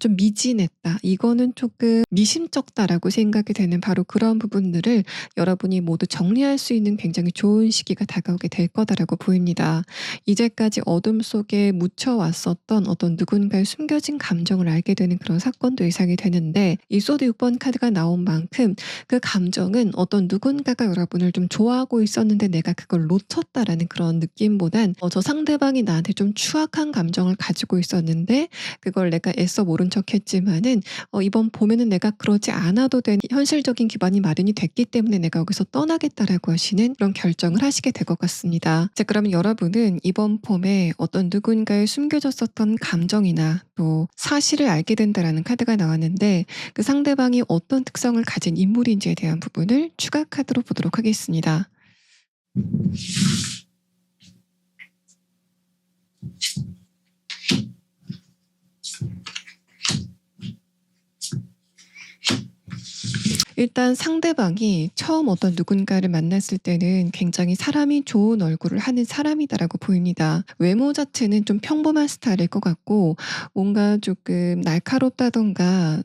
미진했다. 이거는 조금 미심쩍다라고 생각이 되는 바로 그런 부분들을 여러분이 모두 정리할 수 있는 굉장히 좋은 시기가 다가오게 될 거다라고 보입니다. 이제까지 어둠 속에 묻혀 왔었던 어떤 누군가의 숨겨진 감정을 알게 되는 그런 사건도 예상이 되는데 이 소드 6번 카드가 나온 만큼 그 감정은 어떤 누군가가 여러분을 좀 좋아하고 있었는데 내가 그걸 놓쳤다라는 그런 느낌보단 저 상대방이 나한테 좀 추악한 감정을 가지고 있었는데 그걸 내가 애써 모른 척했지만은 이번 봄에는 내가 그러지 않아도 되는 현실적인 기반이 마련이 됐기 때문에 내가 여기서 떠나겠다라고 하시는 그런 결정을 하시게 될 것 같습니다. 자, 그러면 여러분은 이번 봄에 어떤 누군가의 숨겨졌었던 감정이나 또 사실을 알게 된다라는 카드가 나왔는데 그 상대방이 어떤 특성을 가진 인물인지에 대한 부분을 추가 카드로 보도록 하겠습니다. 일단 상대방이 처음 어떤 누군가를 만났을 때는 굉장히 사람이 좋은 얼굴을 하는 사람이다라고 보입니다. 외모 자체는 좀 평범한 스타일일 것 같고 뭔가 조금 날카롭다던가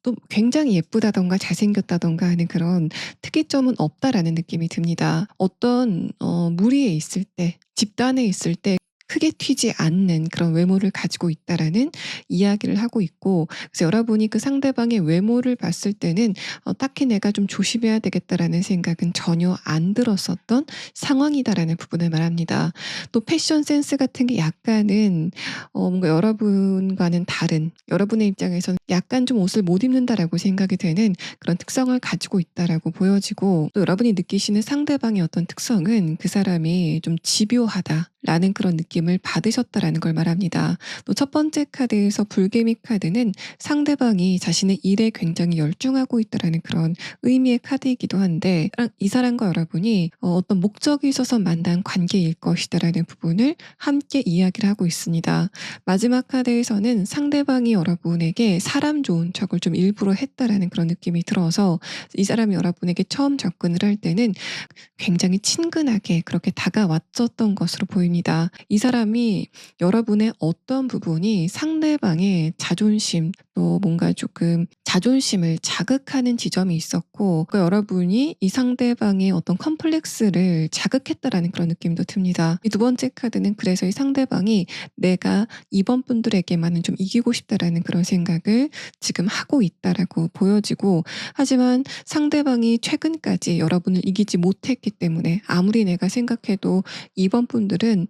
또 굉장히 예쁘다던가 잘생겼다던가 하는 그런 특이점은 없다라는 느낌이 듭니다. 어떤 무리에 있을 때, 집단에 있을 때 크게 튀지 않는 그런 외모를 가지고 있다라는 이야기를 하고 있고 그래서 여러분이 그 상대방의 외모를 봤을 때는 딱히 내가 좀 조심해야 되겠다라는 생각은 전혀 안 들었었던 상황이다라는 부분을 말합니다. 또 패션 센스 같은 게 약간은 뭔가 여러분과는 다른 여러분의 입장에서는 약간 좀 옷을 못 입는다라고 생각이 되는 그런 특성을 가지고 있다라고 보여지고 또 여러분이 느끼시는 상대방의 어떤 특성은 그 사람이 좀 집요하다라는 그런 느낌을 받으셨다라는 걸 말합니다. 또 첫 번째 카드에서 불개미 카드는 상대방이 자신의 일에 굉장히 열중하고 있다라는 그런 의미의 카드이기도 한데 이 사람과 여러분이 어떤 목적이 있어서 만난 관계일 것이다라는 부분을 함께 이야기를 하고 있습니다. 마지막 카드에서는 상대방이 여러분에게 사람 좋은 척을 좀 일부러 했다라는 그런 느낌이 들어서 이 사람이 여러분에게 처음 접근을 할 때는 굉장히 친근하게 그렇게 다가왔었던 것으로 보입니다. 이 사람이 여러분의 어떤 부분이 상대방의 자존심 또 뭔가 조금 자존심을 자극하는 지점이 있었고 여러분이 이 상대방의 어떤 컴플렉스를 자극했다라는 그런 느낌도 듭니다. 이 두 번째 카드는 그래서 이 상대방이 내가 이번 분들에게만은 좀 이기고 싶다라는 그런 생각을 지금 하고 있다라고 보여지고 하지만 상대방이 최근까지 여러분을 이기지 못했기 때문에 아무리 내가 생각해도 이번 분들은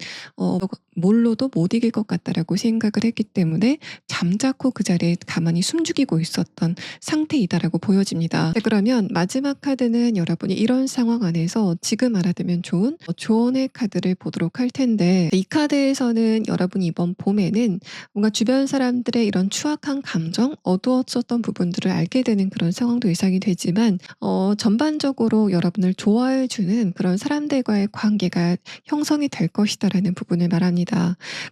뭘로도 못 이길 것 같다라고 생각을 했기 때문에 잠자코 그 자리에 가만히 숨죽이고 있었던 상태이다라고 보여집니다. 자, 그러면 마지막 카드는 여러분이 이런 상황 안에서 지금 알아두면 좋은 조언의 카드를 보도록 할 텐데 이 카드에서는 여러분이 이번 봄에는 뭔가 주변 사람들의 이런 추악한 감정, 어두웠었던 부분들을 알게 되는 그런 상황도 예상이 되지만 전반적으로 여러분을 좋아해주는 그런 사람들과의 관계가 형성이 될 것이다라는 부분을 말합니다.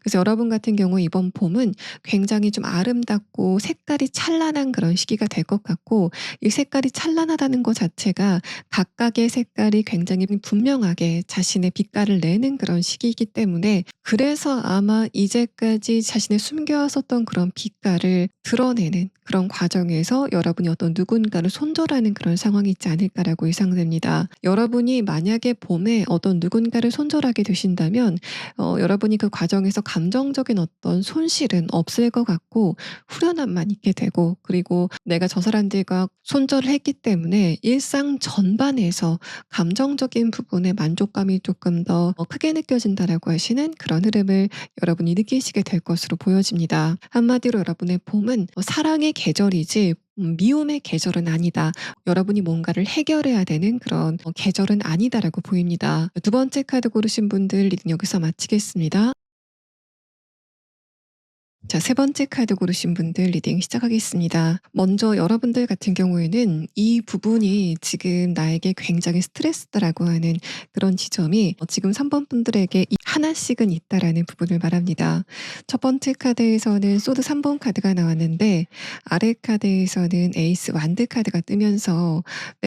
그래서 여러분 같은 경우 이번 봄은 굉장히 좀 아름답고 색깔이 찬란한 그런 시기가 될 것 같고 이 색깔이 찬란하다는 것 자체가 각각의 색깔이 굉장히 분명하게 자신의 빛깔을 내는 그런 시기이기 때문에 그래서 아마 이제까지 자신의 숨겨왔었던 그런 빛깔을 드러내는 그런 과정에서 여러분이 어떤 누군가를 손절하는 그런 상황이 있지 않을까라고 예상됩니다. 여러분이 만약에 봄에 어떤 누군가를 손절하게 되신다면 여러분이 그 과정에서 감정적인 어떤 손실은 없을 것 같고 후련함만 있게 되고 그리고 내가 저 사람들과 손절을 했기 때문에 일상 전반에서 감정적인 부분의 만족감이 조금 더 크게 느껴진다라고 하시는 그런 흐름을 여러분이 느끼시게 될 것으로 보여집니다. 한마디로 여러분의 봄은 사랑의 계절이지 미움의 계절은 아니다. 여러분이 뭔가를 해결해야 되는 그런 계절은 아니다라고 보입니다. 두 번째 카드 고르신 분들 리딩 여기서 마치겠습니다. 자, 세 번째 카드 고르신 분들 리딩 시작하겠습니다. 먼저 여러분들 같은 경우에는 이 부분이 지금 나에게 굉장히 스트레스다라고 하는 그런 지점이 지금 3번 분들에게 하나씩은 있다라는 부분을 말합니다. 첫 번째 카드에서는 소드 3번 카드가 나왔는데 아래 카드에서는 에이스 완드 카드가 뜨면서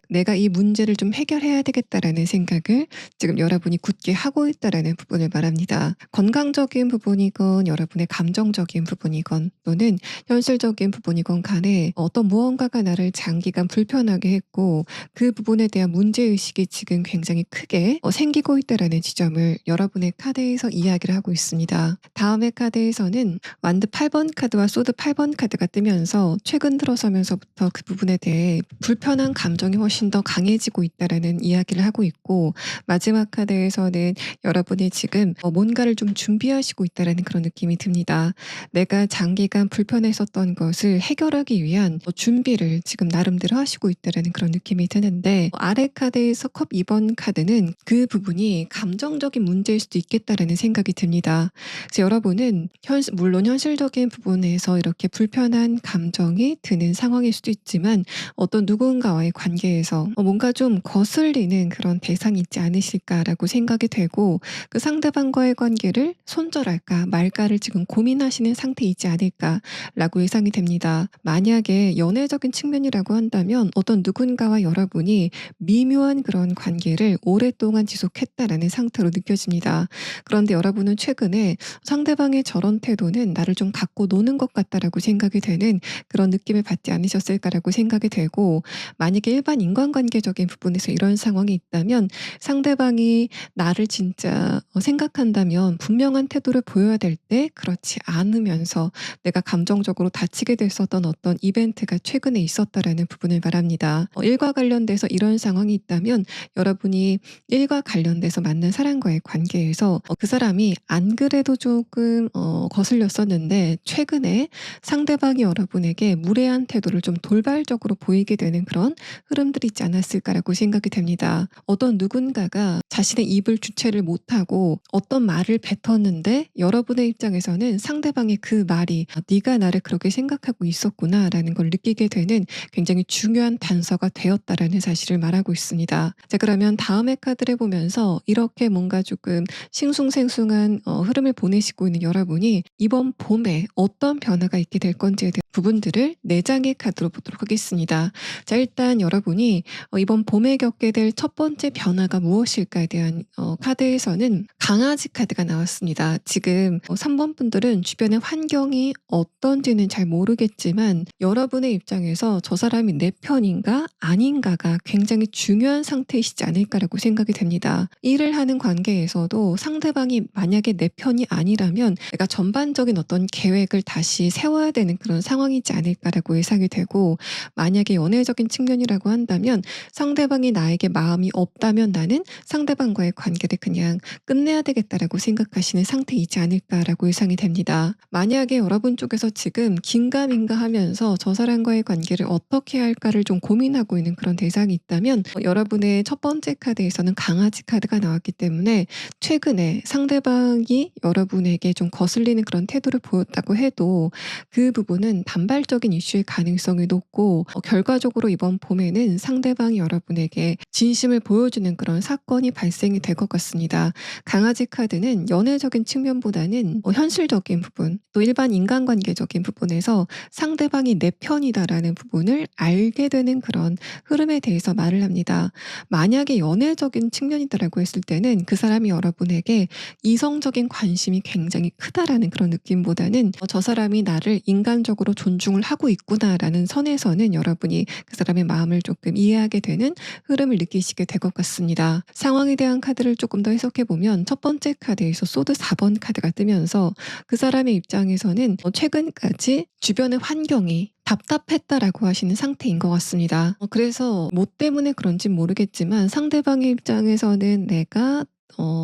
내가 이 문제를 좀 해결해야 되겠다라는 생각을 지금 여러분이 굳게 하고 있다라는 부분을 말합니다. 건강적인 부분이건 여러분의 감정적인 부분이건 또는 현실적인 부분이건 간에 어떤 무언가가 나를 장기간 불편하게 했고 그 부분에 대한 문제의식이 지금 굉장히 크게 생기고 있다라는 지점을 여러분의 카드에서 이야기를 하고 있습니다. 다음의 카드에서는 완드 8번 카드와 소드 8번 카드가 뜨면서 최근 들어서면서부터 그 부분에 대해 불편한 감정이 훨씬 더 강해지고 있다라는 이야기를 하고 있고 마지막 카드에서는 여러분이 지금 뭔가를 좀 준비하시고 있다라는 그런 느낌이 듭니다. 내가 장기간 불편했었던 것을 해결하기 위한 준비를 지금 나름대로 하시고 있다라는 그런 느낌이 드는데 아래 카드에서 컵 2번 카드는 그 부분이 감정적인 문제일 수도 있겠다라는 생각이 듭니다. 그래서 여러분은 물론 현실적인 부분에서 이렇게 불편한 감정이 드는 상황일 수도 있지만 어떤 누군가와의 관계에서 뭔가 좀 거슬리는 그런 대상이 있지 않으실까라고 생각이 되고 그 상대방과의 관계를 손절할까 말까를 지금 고민하시는 상태이지 않을까라고 예상이 됩니다. 만약에 연애적인 측면이라고 한다면 어떤 누군가와 여러분이 미묘한 그런 관계를 오랫동안 지속했다라는 상태로 느껴집니다. 그런데 여러분은 최근에 상대방의 저런 태도는 나를 좀 갖고 노는 것 같다라고 생각이 되는 그런 느낌을 받지 않으셨을까라고 생각이 되고 만약에 일반 인간관계적인 부분에서 이런 상황이 있다면 상대방이 나를 진짜 생각한다면 분명한 태도를 보여야 될 때 그렇지 않으면서 내가 감정적으로 다치게 됐었던 어떤 이벤트가 최근에 있었다라는 부분을 말합니다. 일과 관련돼서 이런 상황이 있다면 여러분이 일과 관련돼서 만난 사람과의 관계에서 그 사람이 안 그래도 조금 거슬렸었는데 최근에 상대방이 여러분에게 무례한 태도를 좀 돌발적으로 보이게 되는 그런 흐름들이 있지 않았을까라고 생각이 됩니다. 어떤 누군가가 자신의 입을 주체를 못하고 어떤 말을 뱉었는데 여러분의 입장에서는 상대방의 그 말이 네가 나를 그렇게 생각하고 있었구나라는 걸 느끼게 되는 굉장히 중요한 단서가 되었다라는 사실을 말하고 있습니다. 자, 그러면 다음의 카드를 보면서 이렇게 뭔가 조금 싱숭생숭한 흐름을 보내시고 있는 여러분이 이번 봄에 어떤 변화가 있게 될 건지에 대한 부분들을 4장의 카드로 보도록 하겠습니다. 자, 일단 여러분이 이번 봄에 겪게 될 첫 번째 변화가 무엇일까에 대한 카드에서는 강아지 카드가 나왔습니다. 지금 3번 분들은 주변의 환경이 어떤지는 잘 모르겠지만 여러분의 입장에서 저 사람이 내 편인가 아닌가가 굉장히 중요한 상태이시지 않을까라고 생각이 됩니다. 일을 하는 관계에서도 상대방이 만약에 내 편이 아니라면 내가 전반적인 어떤 계획을 다시 세워야 되는 그런 상황이지 않을까라고 예상이 되고 만약에 연애적인 측면이라고 한다면 상대방이 나에게 마음이 없다면 나는 상대방과의 관계를 그냥 끝내야 되겠다라고 생각하시는 상태이지 않을까라고 예상이 됩니다. 만약에 여러분 쪽에서 지금 긴가민가 하면서 저 사람과의 관계를 어떻게 할까를 좀 고민하고 있는 그런 대상이 있다면 여러분의 첫 번째 카드에서는 강아지 카드가 나왔기 때문에 최근에 상대방이 여러분에게 좀 거슬리는 그런 태도를 보였다고 해도 그 부분은 단발적인 이슈일 가능성이 높고 결과적으로 이번 봄에는 상대방이 여러분에게 진심을 보여주는 그런 사건이 발생이 될 것 같습니다. 강아지 카드는 연애적인 측면보다는 현실적인 부분 또 일반 인간관계적인 부분에서 상대방이 내 편이다라는 부분을 알게 되는 그런 흐름에 대해서 말을 합니다. 만약에 연애적인 측면이다라고 했을 때는 그 사람이 여러분에게 이성적인 관심이 굉장히 크다라는 그런 느낌보다는 저 사람이 나를 인간적으로 존중을 하고 있구나라는 선에서는 여러분이 그 사람의 마음을 조금 이해하게 되는 흐름을 느끼시게 될 것 같습니다. 상황에 대한 카드를 조금 더 해석해 보면 첫 번째 카드에서 소드 4번 카드가 뜨면서 그 사람의 입장에서는 최근까지 주변의 환경이 답답했다라고 하시는 상태인 것 같습니다. 그래서 뭐 때문에 그런지 모르겠지만 상대방의 입장에서는 내가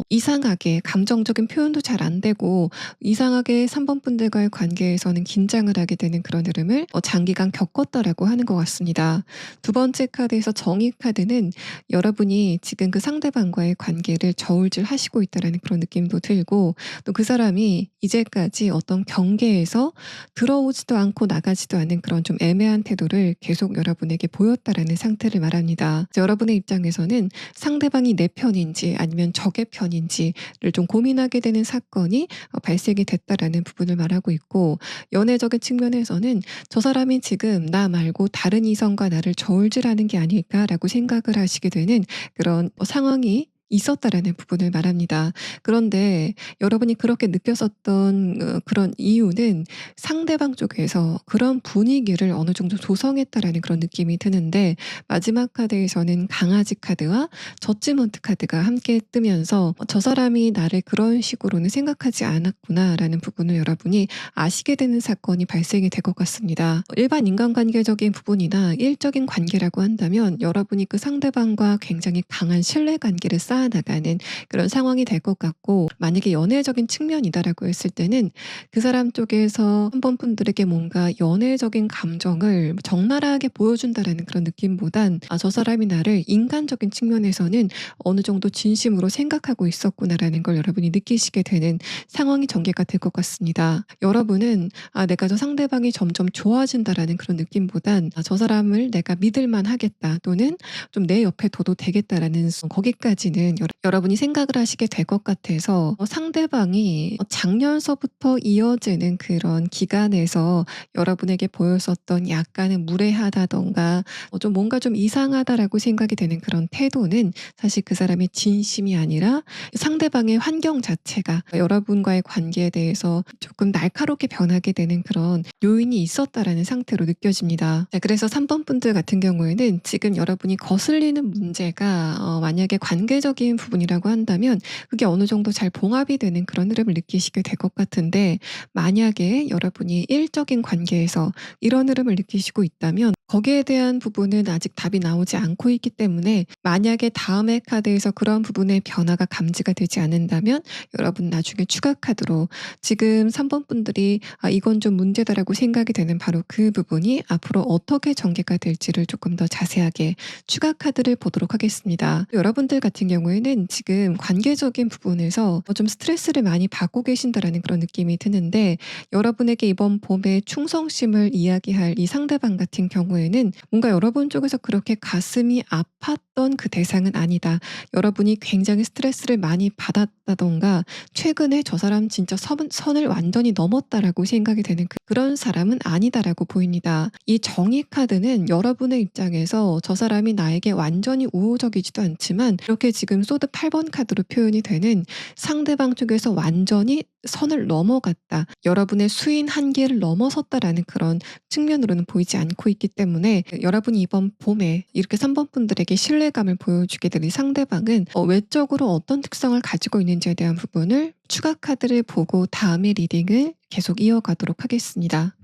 이상하게 감정적인 표현도 잘 안 되고 이상하게 3번 분들과의 관계에서는 긴장을 하게 되는 그런 흐름을 장기간 겪었다라고 하는 것 같습니다. 두 번째 카드에서 정의 카드는 여러분이 지금 그 상대방과의 관계를 저울질하시고 있다라는 그런 느낌도 들고, 또 그 사람이 이제까지 어떤 경계에서 들어오지도 않고 나가지도 않은 그런 좀 애매한 태도를 계속 여러분에게 보였다라는 상태를 말합니다. 여러분의 입장에서는 상대방이 내 편인지 아니면 적의 편인지를 좀 고민하게 되는 사건이 발생이 됐다라는 부분을 말하고 있고, 연애적인 측면에서는 저 사람이 지금 나 말고 다른 이성과 나를 저울질하는 게 아닐까라고 생각을 하시게 되는 그런 상황이 있었다라는 부분을 말합니다. 그런데 여러분이 그렇게 느꼈었던 그런 이유는 상대방 쪽에서 그런 분위기를 어느 정도 조성했다라는 그런 느낌이 드는데, 마지막 카드에서는 강아지 카드와 저지먼트 카드가 함께 뜨면서 '저 사람이 나를 그런 식으로는 생각하지 않았구나.'라는 부분을 여러분이 아시게 되는 사건이 발생이 될 것 같습니다. 일반 인간관계적인 부분이나 일적인 관계라고 한다면 여러분이 그 상대방과 굉장히 강한 신뢰 관계를 쌓아나가는 그런 상황이 될 것 같고, 만약에 연애적인 측면이다라고 했을 때는 그 사람 쪽에서 한 번 분들에게 뭔가 연애적인 감정을 적나라하게 보여준다라는 그런 느낌보단 '아, 저 사람이 나를 인간적인 측면에서는 어느 정도 진심으로 생각하고 있었구나.'라는 걸 여러분이 느끼시게 되는 상황이 전개가 될 것 같습니다. 여러분은 '아, 내가 저 상대방이 점점 좋아진다.'라는 그런 느낌보단 '아, 저 사람을 내가 믿을 만하겠다.' 또는 좀 '내 옆에 둬도 되겠다.'라는 거기까지는 여러분이 생각을 하시게 될 것 같아서, 상대방이 작년서부터 이어지는 그런 기간에서 여러분에게 보였었던 약간의 무례하다든가 좀 뭔가 좀 이상하다라고 생각이 되는 그런 태도는 사실 그 사람의 진심이 아니라 상대방의 환경 자체가 여러분과의 관계에 대해서 조금 날카롭게 변하게 되는 그런 요인이 있었다라는 상태로 느껴집니다. 네, 그래서 3번 분들 같은 경우에는 지금 여러분이 거슬리는 문제가 만약에 관계적인 부분이라고 한다면 그게 어느 정도 잘 봉합이 되는 그런 흐름을 느끼시게 될 것 같은데, 만약에 여러분이 일적인 관계에서 이런 흐름을 느끼시고 있다면 거기에 대한 부분은 아직 답이 나오지 않고 있기 때문에, 만약에 다음의 카드에서 그런 부분의 변화가 감지가 되지 않는다면 여러분 나중에 추가 카드로 지금 3번 분들이 '아, 이건 좀 문제다.'라고 생각이 되는 바로 그 부분이 앞으로 어떻게 전개가 될지를 조금 더 자세하게 추가 카드를 보도록 하겠습니다. 여러분들 같은 경우에는 지금 관계적인 부분에서 좀 스트레스를 많이 받고 계신다라는 그런 느낌이 드는데, 여러분에게 이번 봄에 충성심을 이야기할 이 상대방 같은 경우에는 뭔가 여러분 쪽에서 그렇게 가슴이 아팠던 그 대상은 아니다. 여러분이 굉장히 스트레스를 많이 받았다던가 최근에 '저 사람 진짜 선을 완전히 넘었다.'라고 생각이 되는 그런 사람은 아니다라고 보입니다. 이 정의 카드는 여러분의 입장에서 저 사람이 나에게 완전히 우호적이지도 않지만 이렇게 지금 소드 8번 카드로 표현이 되는 상대방 쪽에서 완전히 선을 넘어갔다, 여러분의 수인 한계를 넘어섰다라는 그런 측면으로는 보이지 않고 있기 때문에, 여러분이 이번 봄에 이렇게 3번 분들에게 신뢰감을 보여주게 될 이 상대방은 외적으로 어떤 특성을 가지고 있는지에 대한 부분을 추가 카드를 보고 다음의 리딩을 계속 이어가도록 하겠습니다.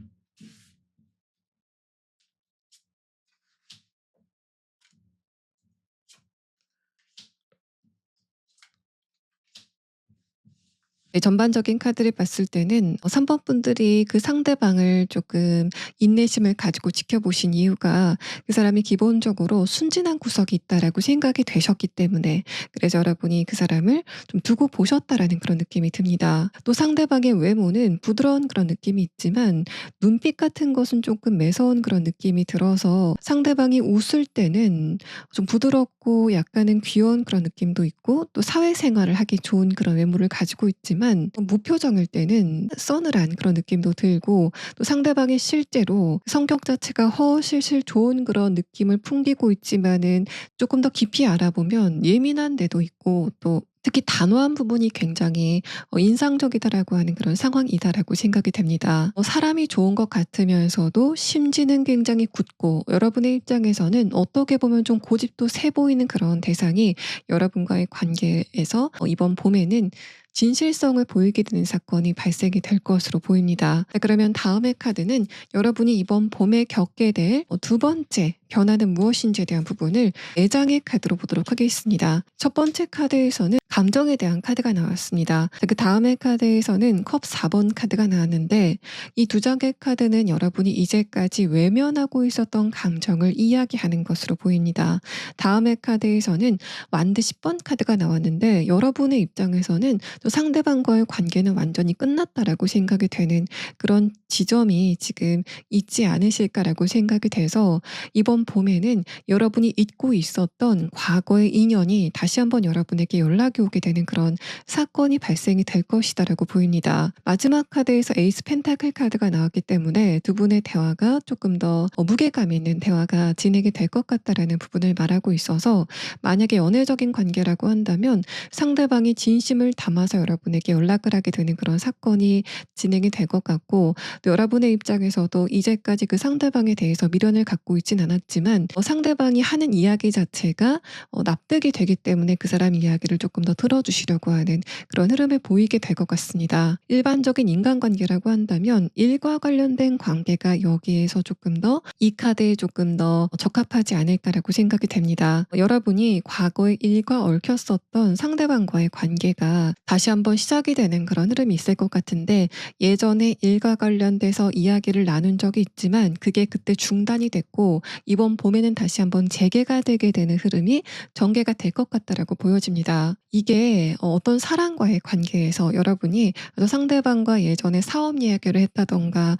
네, 전반적인 카드를 봤을 때는 3번 분들이 그 상대방을 조금 인내심을 가지고 지켜보신 이유가 그 사람이 기본적으로 순진한 구석이 있다라고 생각이 되셨기 때문에, 그래서 여러분이 그 사람을 좀 두고 보셨다라는 그런 느낌이 듭니다. 또 상대방의 외모는 부드러운 그런 느낌이 있지만 눈빛 같은 것은 조금 매서운 그런 느낌이 들어서, 상대방이 웃을 때는 좀 부드럽고 약간은 귀여운 그런 느낌도 있고 또 사회생활을 하기 좋은 그런 외모를 가지고 있지만, 무표정일 때는 서늘한 그런 느낌도 들고, 또 상대방이 실제로 성격 자체가 허실실 좋은 그런 느낌을 풍기고 있지만은 조금 더 깊이 알아보면 예민한 데도 있고, 또 특히 단호한 부분이 굉장히 인상적이다라고 하는 그런 상황이다라고 생각이 됩니다. 사람이 좋은 것 같으면서도 심지는 굉장히 굳고, 여러분의 입장에서는 어떻게 보면 좀 고집도 세 보이는 그런 대상이 여러분과의 관계에서 이번 봄에는 진실성을 보이게 되는 사건이 발생이 될 것으로 보입니다. 자, 그러면 다음의 카드는 여러분이 이번 봄에 겪게 될 두 번째 변화는 무엇인지에 대한 부분을 4장의 카드로 보도록 하겠습니다. 첫 번째 카드에서는 감정에 대한 카드가 나왔습니다. 그 다음의 카드에서는 컵 4번 카드가 나왔는데 이 2장의 카드는 여러분이 이제까지 외면하고 있었던 감정을 이야기하는 것으로 보입니다. 다음의 카드에서는 완드 10번 카드가 나왔는데 여러분의 입장에서는 또 상대방과의 관계는 완전히 끝났다라고 생각이 되는 그런 지점이 지금 있지 않으실까라고 생각이 돼서 이번 봄에는 여러분이 잊고 있었던 과거의 인연이 다시 한번 여러분에게 연락이 오게 되는 그런 사건이 발생이 될 것이다라고 보입니다. 마지막 카드에서 에이스 펜타클 카드가 나왔기 때문에 두 분의 대화가 조금 더 무게감 있는 대화가 진행이 될 것 같다라는 부분을 말하고 있어서 만약에 연애적인 관계라고 한다면 상대방이 진심을 담아서 여러분에게 연락을 하게 되는 그런 사건이 진행이 될 것 같고 또 여러분의 입장에서도 이제까지 그 상대방에 대해서 미련을 갖고 있진 않았지만 상대방이 하는 이야기 자체가 납득이 되기 때문에 그 사람 이야기를 조금 더 들어주시려고 하는 그런 흐름을 보이게 될 것 같습니다. 일반적인 인간관계라고 한다면 일과 관련된 관계가 여기에서 조금 더 이 카드에 조금 더 적합하지 않을까라고 생각이 됩니다. 여러분이 과거에 일과 얽혔었던 상대방과의 관계가 다시 한번 시작이 되는 그런 흐름이 있을 것 같은데 예전에 일과 관련돼서 이야기를 나눈 적이 있지만 그게 그때 중단이 됐고 이번 봄에는 다시 한번 재개가 되게 되는 흐름이 전개가 될 것 같다라고 보여집니다. 이게 어떤 사람과의 관계에서 여러분이 상대방과 예전에 사업 이야기를 했다던가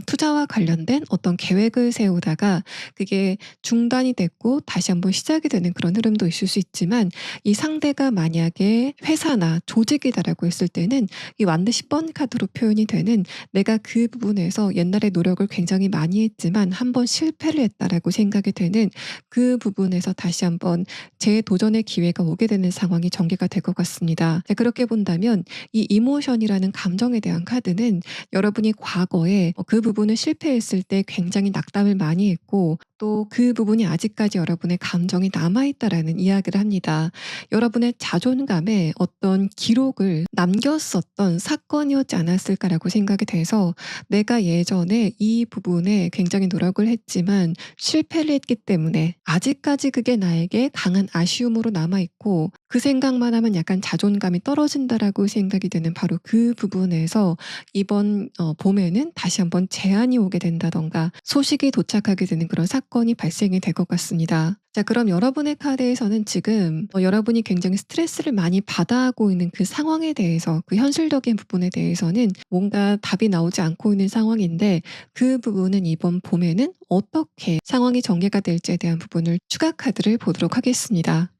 투자와 관련된 어떤 계획을 세우다가 그게 중단이 됐고 다시 한번 시작이 되는 그런 흐름도 있을 수 있지만 이 상대가 만약에 회사나 조직이다라고 했을 때는 이 완드 10번 카드로 표현이 되는 내가 그 부분에서 옛날에 노력을 굉장히 많이 했지만 한번 실패를 했다라고 생각이 되는 그 부분에서 다시 한번 재도전의 기회가 오게 되는 상황이 전개가 될 것 같습니다. 그렇게 본다면 이 이모션이라는 감정에 대한 카드는 여러분이 과거에 그 부분을 실패했을 때 굉장히 낙담을 많이 했고 또 그 부분이 아직까지 여러분의 감정이 남아있다라는 이야기를 합니다. 여러분의 자존감에 어떤 기록을 남겼었던 사건이었지 않았을까라고 생각이 돼서 내가 예전에 이 부분에 굉장히 노력을 했지만 실패를 했기 때문에 아직까지 그게 나에게 강한 아쉬움으로 남아있고 그 생각만 하면 약간 자존감이 떨어진다라고 생각이 되는 바로 그 부분에서 이번 봄에는 다시 한번 제안이 오게 된다던가 소식이 도착하게 되는 그런 사건이 발생이 될 것 같습니다. 자, 그럼 여러분의 카드에서는 지금 여러분이 굉장히 스트레스를 많이 받아하고 있는 그 상황에 대해서 그 현실적인 부분에 대해서는 뭔가 답이 나오지 않고 있는 상황인데 그 부분은 이번 봄에는 어떻게 상황이 전개가 될지에 대한 부분을 추가 카드를 보도록 하겠습니다.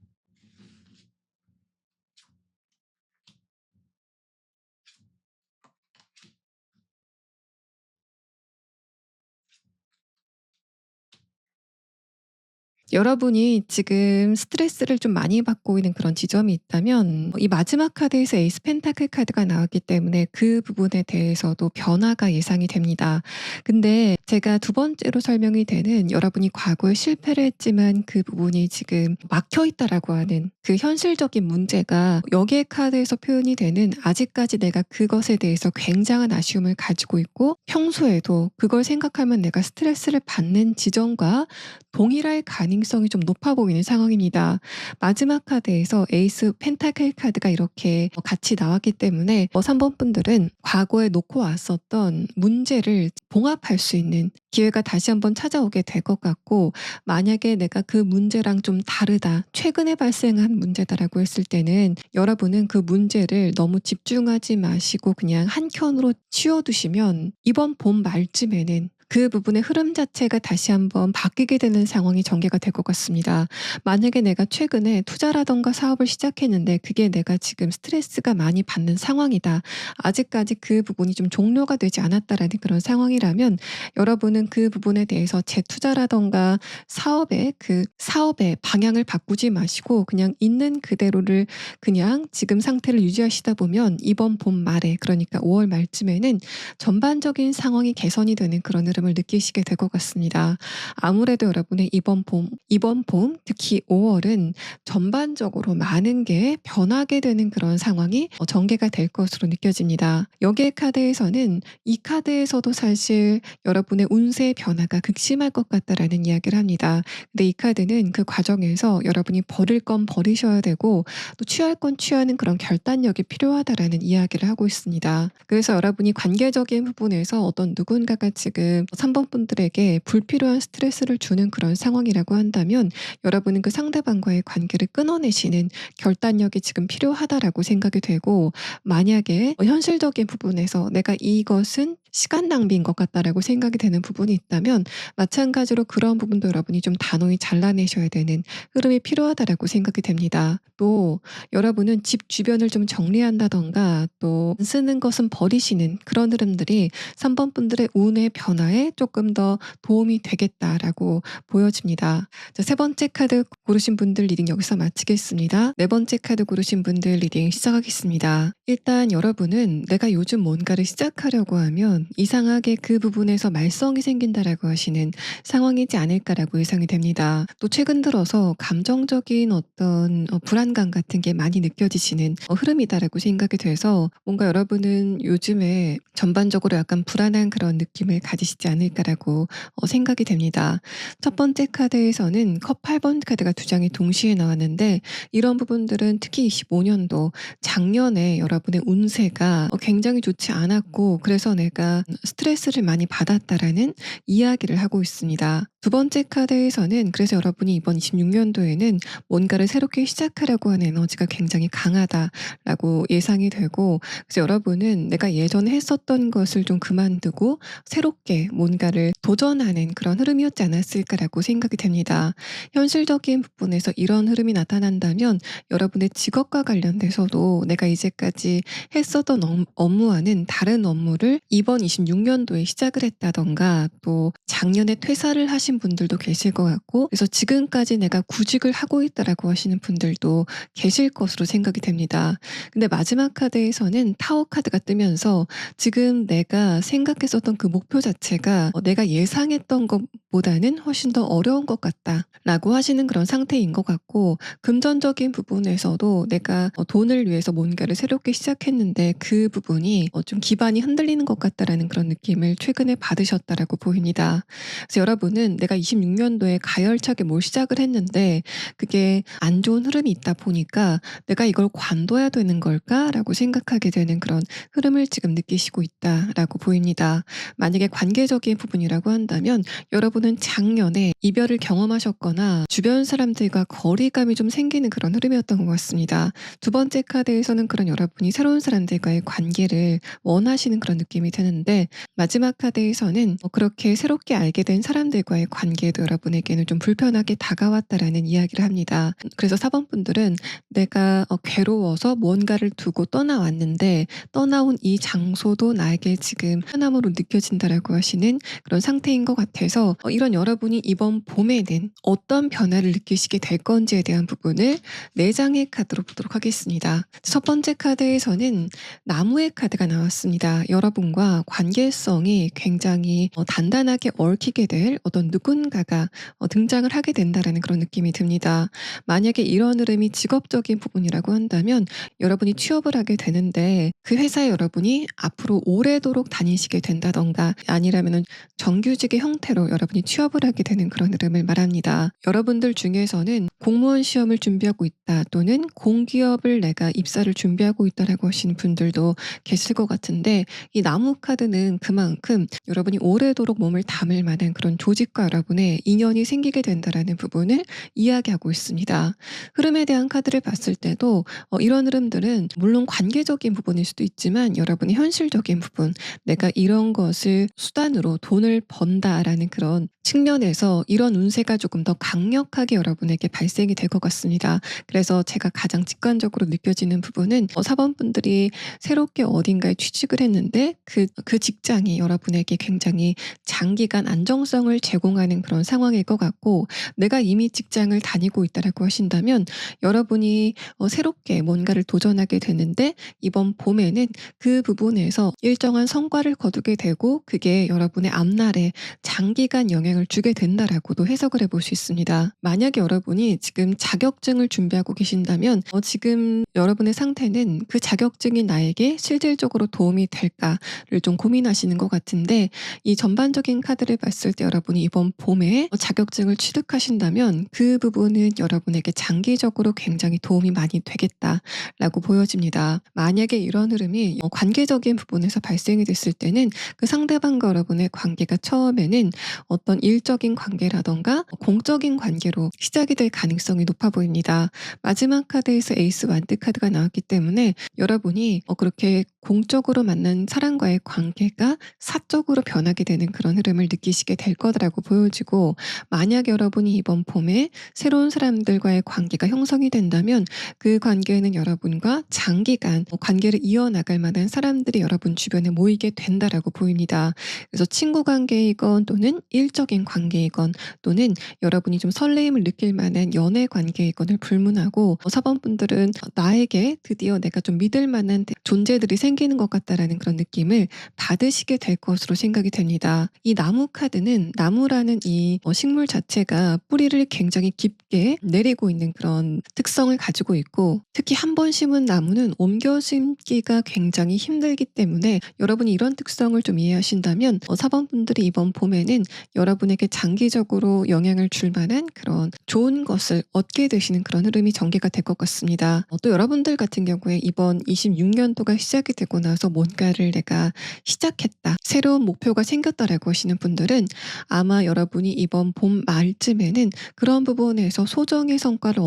여러분이 지금 스트레스를 좀 많이 받고 있는 그런 지점이 있다면 이 마지막 카드에서 에이스 펜타클 카드가 나왔기 때문에 그 부분에 대해서도 변화가 예상이 됩니다. 근데 제가 두 번째로 설명이 되는 여러분이 과거에 실패를 했지만 그 부분이 지금 막혀 있다라고 하는 그 현실적인 문제가 여기에 카드에서 표현이 되는 아직까지 내가 그것에 대해서 굉장한 아쉬움을 가지고 있고 평소에도 그걸 생각하면 내가 스트레스를 받는 지점과 동일할 가능성이 좀 높아 보이는 상황입니다. 마지막 카드에서 에이스 펜타클 카드가 이렇게 같이 나왔기 때문에 3번 분들은 과거에 놓고 왔었던 문제를 봉합할 수 있는 기회가 다시 한번 찾아오게 될 것 같고 만약에 내가 그 문제랑 좀 다르다, 최근에 발생한 문제다라고 했을 때는 여러분은 그 문제를 너무 집중하지 마시고 그냥 한켠으로 치워두시면 이번 봄 말쯤에는 그 부분의 흐름 자체가 다시 한번 바뀌게 되는 상황이 전개가 될 것 같습니다. 만약에 내가 최근에 투자라던가 사업을 시작했는데 그게 내가 지금 스트레스가 많이 받는 상황이다. 아직까지 그 부분이 좀 종료가 되지 않았다라는 그런 상황이라면 여러분은 그 부분에 대해서 재투자라던가 사업의 방향을 바꾸지 마시고 그냥 있는 그대로를 그냥 지금 상태를 유지하시다 보면 이번 봄 말에 그러니까 5월 말쯤에는 전반적인 상황이 개선이 되는 그런 흐름을 흐름을 느끼시게 될 것 같습니다. 아무래도 여러분의 이번 봄 특히 5월은 전반적으로 많은 게 변하게 되는 그런 상황이 전개가 될 것으로 느껴집니다. 여기의 카드에서는 이 카드에서도 사실 여러분의 운세의 변화가 극심할 것 같다라는 이야기를 합니다. 근데 이 카드는 그 과정에서 여러분이 버릴 건 버리셔야 되고 또 취할 건 취하는 그런 결단력이 필요하다라는 이야기를 하고 있습니다. 그래서 여러분이 관계적인 부분에서 어떤 누군가가 지금 3번 분들에게 불필요한 스트레스를 주는 그런 상황이라고 한다면 여러분은 그 상대방과의 관계를 끊어내시는 결단력이 지금 필요하다라고 생각이 되고, 만약에 현실적인 부분에서 내가 이것은 시간 낭비인 것 같다라고 생각이 되는 부분이 있다면 마찬가지로 그런 부분도 여러분이 좀 단호히 잘라내셔야 되는 흐름이 필요하다라고 생각이 됩니다. 또 여러분은 집 주변을 좀 정리한다던가 또 안 쓰는 것은 버리시는 그런 흐름들이 3번 분들의 운의 변화에 조금 더 도움이 되겠다라고 보여집니다. 자, 세 번째 카드 고르신 분들 리딩 여기서 마치겠습니다. 네 번째 카드 고르신 분들 리딩 시작하겠습니다. 일단 여러분은 내가 요즘 뭔가를 시작하려고 하면 이상하게 그 부분에서 말썽이 생긴다라고 하시는 상황이지 않을까라고 예상이 됩니다. 또 최근 들어서 감정적인 어떤 불안감 같은 게 많이 느껴지시는 흐름이다라고 생각이 돼서 뭔가 여러분은 요즘에 전반적으로 약간 불안한 그런 느낌을 가지시지 않을까라고 생각이 됩니다. 첫 번째 카드에서는 컵 8번 카드가 두 장이 동시에 나왔는데 이런 부분들은 특히 25년도 작년에 여러분의 운세가 굉장히 좋지 않았고 그래서 내가 스트레스를 많이 받았다라는 이야기를 하고 있습니다. 두 번째 카드에서는 그래서 여러분이 이번 26년도에는 뭔가를 새롭게 시작하려고 하는 에너지가 굉장히 강하다라고 예상이 되고, 그래서 여러분은 내가 예전에 했었던 것을 좀 그만두고 새롭게 뭔가를 도전하는 그런 흐름이었지 않았을까라고 생각이 됩니다. 현실적인 부분에서 이런 흐름이 나타난다면 여러분의 직업과 관련돼서도 내가 이제까지 했었던 업무와는 다른 업무를 이번 26년도에 시작을 했다던가 또 작년에 퇴사를 하신 분들도 계실 것 같고, 그래서 지금까지 내가 구직을 하고 있다라고 하시는 분들도 계실 것으로 생각이 됩니다. 근데 마지막 카드에서는 타워 카드가 뜨면서 지금 내가 생각했었던 그 목표 자체가 내가 예상했던 것보다는 훨씬 더 어려운 것 같다라고 하시는 그런 상태인 것 같고, 금전적인 부분에서도 내가 돈을 위해서 뭔가를 새롭게 시작했는데 그 부분이 좀 기반이 흔들리는 것 같다라는 그런 느낌을 최근에 받으셨다라고 보입니다. 그래서 여러분은 내가 26년도에 가열차게 뭘 시작을 했는데 그게 안 좋은 흐름이 있다 보니까 내가 이걸 관둬야 되는 걸까라고 생각하게 되는 그런 흐름을 지금 느끼시고 있다라고 보입니다. 만약에 관계적인 부분이라고 한다면 여러분은 작년에 이별을 경험하셨거나 주변 사람들과 거리감이 좀 생기는 그런 흐름이었던 것 같습니다. 두 번째 카드에서는 그런 여러분이 새로운 사람들과의 관계를 원하시는 그런 느낌이 드는데, 마지막 카드에서는 그렇게 새롭게 알게 된 사람들과의 관계도 여러분에게는 좀 불편하게 다가왔다라는 이야기를 합니다. 그래서 4번 분들은 내가 괴로워서 뭔가를 두고 떠나왔는데 떠나온 이 장소도 나에게 지금 편함으로 느껴진다라고 하시는 그런 상태인 것 같아서 이런 여러분이 이번 봄에는 어떤 변화를 느끼시게 될 건지에 대한 부분을 4장의 카드로 보도록 하겠습니다. 첫 번째 카드에서는 나무의 카드가 나왔습니다. 여러분과 관계성이 굉장히 단단하게 얽히게 될 어떤 누군가가 등장을 하게 된다라는 그런 느낌이 듭니다. 만약에 이런 흐름이 직업적인 부분이라고 한다면 여러분이 취업을 하게 되는데 그 회사에 여러분이 앞으로 오래도록 다니시게 된다던가 아니라면은 정규직의 형태로 여러분이 취업을 하게 되는 그런 흐름을 말합니다. 여러분들 중에서는 공무원 시험을 준비하고 있다 또는 공기업을 내가 입사를 준비하고 있다라고 하시는 분들도 계실 것 같은데, 이 나무 카드는 그만큼 여러분이 오래도록 몸을 담을 만한 그런 조직과 여러분의 인연이 생기게 된다라는 부분을 이야기하고 있습니다. 흐름에 대한 카드를 봤을 때도 이런 흐름들은 물론 관계적인 부분일 수도 있지만 여러분의 현실적인 부분, 내가 이런 것을 수단으로 돈을 번다라는 그런 측면에서 이런 운세가 조금 더 강력하게 여러분에게 발생이 될 것 같습니다. 그래서 제가 가장 직관적으로 느껴지는 부분은 4번 분들이 새롭게 어딘가에 취직을 했는데 그 직장이 여러분에게 굉장히 장기간 안정성을 제공하는 그런 상황일 것 같고, 내가 이미 직장을 다니고 있다라고 하신다면 여러분이 새롭게 뭔가를 도전하게 되는데 이번 봄에는 그 부분에서 일정한 성과를 거두게 되고 그게 여러분 여러분의 앞날에 장기간 영향을 주게 된다라고도 해석을 해볼 수 있습니다. 만약에 여러분이 지금 자격증을 준비하고 계신다면 지금 여러분의 상태는 그 자격증이 나에게 실질적으로 도움이 될까를 좀 고민하시는 것 같은데, 이 전반적인 카드를 봤을 때 여러분이 이번 봄에 자격증을 취득하신다면 그 부분은 여러분에게 장기적으로 굉장히 도움이 많이 되겠다라고 보여집니다. 만약에 이런 흐름이 관계적인 부분에서 발생이 됐을 때는 그 상대방과 여러분의 관계가 처음에는 어떤 일적인 관계라던가 공적인 관계로 시작이 될 가능성이 높아 보입니다. 마지막 카드에서 에이스 완드 카드가 나왔기 때문에 여러분이 그렇게 공적으로 만난 사람과의 관계가 사적으로 변하게 되는 그런 흐름을 느끼시게 될 거라고 보여지고, 만약 여러분이 이번 봄에 새로운 사람들과의 관계가 형성이 된다면 그 관계는 여러분과 장기간 관계를 이어나갈 만한 사람들이 여러분 주변에 모이게 된다라고 보입니다. 그래서 친구 관계이건 또는 일적인 관계이건 또는 여러분이 좀 설레임을 느낄 만한 연애 관계이건을 불문하고, 사번분들은 나에게 드디어 내가 좀 믿을 만한 존재들이 생기는 것 같다라는 그런 느낌을 받으시게 될 것으로 생각이 됩니다. 이 나무 카드는 나무라는 이 식물 자체가 뿌리를 굉장히 깊게 내리고 있는 그런 특성을 가지고 있고, 특히 한 번 심은 나무는 옮겨 심기가 굉장히 힘들기 때문에 여러분이 이런 특성을 좀 이해하신다면 4번분들이 이번 봄에는 여러분에게 장기적으로 영향을 줄 만한 그런 좋은 것을 얻게 되시는 그런 흐름이 전개가 될 것 같습니다. 또 여러분들 같은 경우에 이번 26년도가 시작이 되고 나서 뭔가를 내가 시작했다, 새로운 목표가 생겼다라고 하시는 분들은 아마 여러분이 이번 봄 말쯤에는 그런 부분에서 소정의 성과를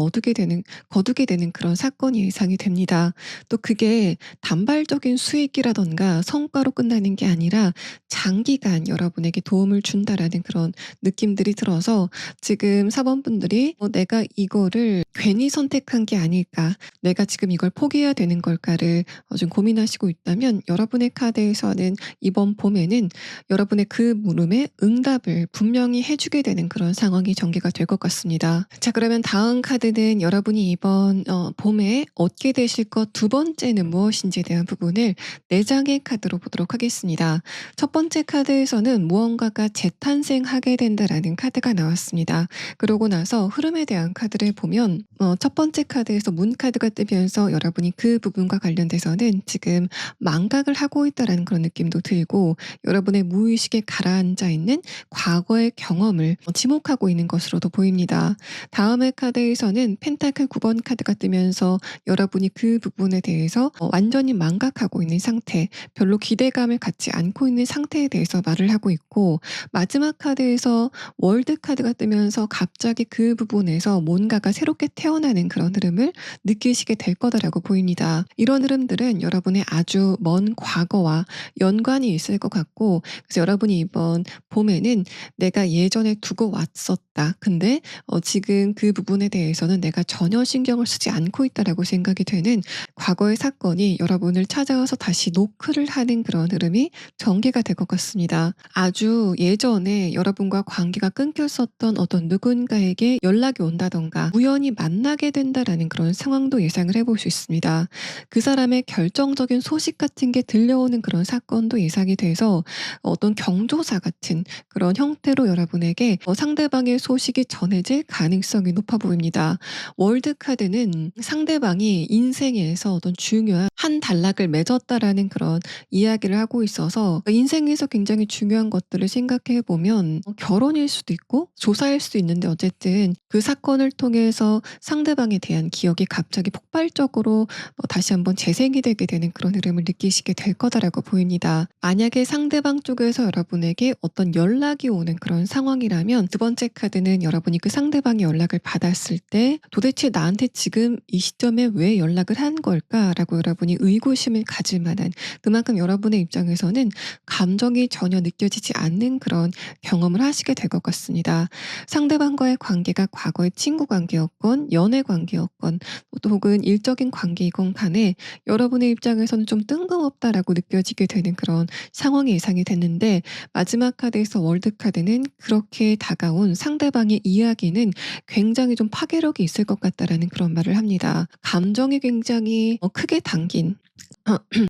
거두게 되는 그런 사건이 예상이 됩니다. 또 그게 단발적인 수익이라던가 성과로 끝나는 게 아니라 장기간 여러분에게 도움을 준다라는 그런 느낌들이 들어서 지금 4번분들이 내가 이거를 괜히 선택한 게 아닐까, 내가 지금 이걸 포기해야 되는 걸까를 좀 고민하시고 있다면 여러분의 카드에서는 이번 봄에는 여러분의 그 물음에 응답을 분명히 해주게 되는 그런 상황이 전개가 될 것 같습니다. 자, 그러면 다음 카드는 여러분이 이번 봄에 얻게 되실 것 두 번째는 무엇인지에 대한 부분을 4장의 카드로 보도록 하겠습니다. 첫 번째 카드에서는 무언가가 재탄생하게 된다라는 카드가 나왔습니다. 그러고 나서 흐름에 대한 카드를 보면 첫 번째 카드에서 문 카드가 뜨면서 여러분이 그 부분과 관련돼서는 지금 망각을 하고 있다라는 그런 느낌도 들고, 여러분의 무의식에 가라앉아 있는 과거의 경험을 지목하고 있는 것으로도 보입니다. 다음의 카드에서는 펜타클 9번 카드가 뜨면서 여러분이 그 부분에 대해서 완전히 망각하고 있는 상태, 별로 기대감을 갖지 않고 있는 상태에 대해서 말을 하고 있고, 마지막 카드에서 월드 카드가 뜨면서 갑자기 그 부분에서 뭔가가 새롭게 태어나는 그런 흐름을 느끼시게 될 거다라고 보입니다. 이런 흐름들은 여러분의 아주 먼 과거와 연관이 있을 것 같고, 그래서 여러분이 이번 봄에는 내가 예전에 두고 왔었다, 근데 지금 그 부분에 대해서는 내가 전혀 신경을 쓰지 않고 있다라고 생각이 되는 과거의 사건이 여러분을 찾아와서 다시 노크를 하는 그런 흐름이 전개가 될 것 같습니다. 아주 예전에 여러분과 관계가 끊겼었던 어떤 누군가에게 연락이 온다던가 우연히 만나게 된다라는 그런 상황도 예상을 해볼 수 있습니다. 그 사람의 결정적인 소식 같은 게 들려오는 그런 사건도 예상이 돼서 어떤 경조사 같은 그런 형태로 여러분에게 상대방의 소식이 전해질 가능성이 높아 보입니다. 월드 카드는 상대방이 인생에서 어떤 중요한 한 단락을 맺었다라는 그런 이야기를 하고 있어서 인생에서 굉장히 중요한 것들을 생각해 보면 결혼일 수도 있고 조사일 수도 있는데, 어쨌든 그 사건을 통해서 상대방에 대한 기억이 갑자기 폭발적으로 다시 한번 재생이 되게 되는 그런 흐름을 느끼시게 될 거다라고 보입니다. 만약에 상대방 쪽에서 여러분에게 어떤 연락이 오는 그런 상황이라면 두 번째 카드는 여러분이 그 상대방의 연락을 받았을 때 도대체 나한테 지금 이 시점에 왜 연락을 한 걸까라고 여러분이 의구심을 가질 만한, 그만큼 여러분의 입장에서는 감정이 전혀 느껴지지 않는 그런 경험을 하시게 될 것 같습니다. 상대방과의 관계가 과거의 친구 관계였건 연애 관계였건 또 혹은 일적인 관계이건 간에 여러분의 입장에서는 좀 뜬금없다라고 느껴지게 되는 그런 상황이 예상이 됐는데, 마지막 카드에서 월드 카드는 그렇게 다가온 상대방의 이야기는 굉장히 좀 파괴력이 있을 것 같다라는 그런 말을 합니다. 감정이 굉장히 크게 담긴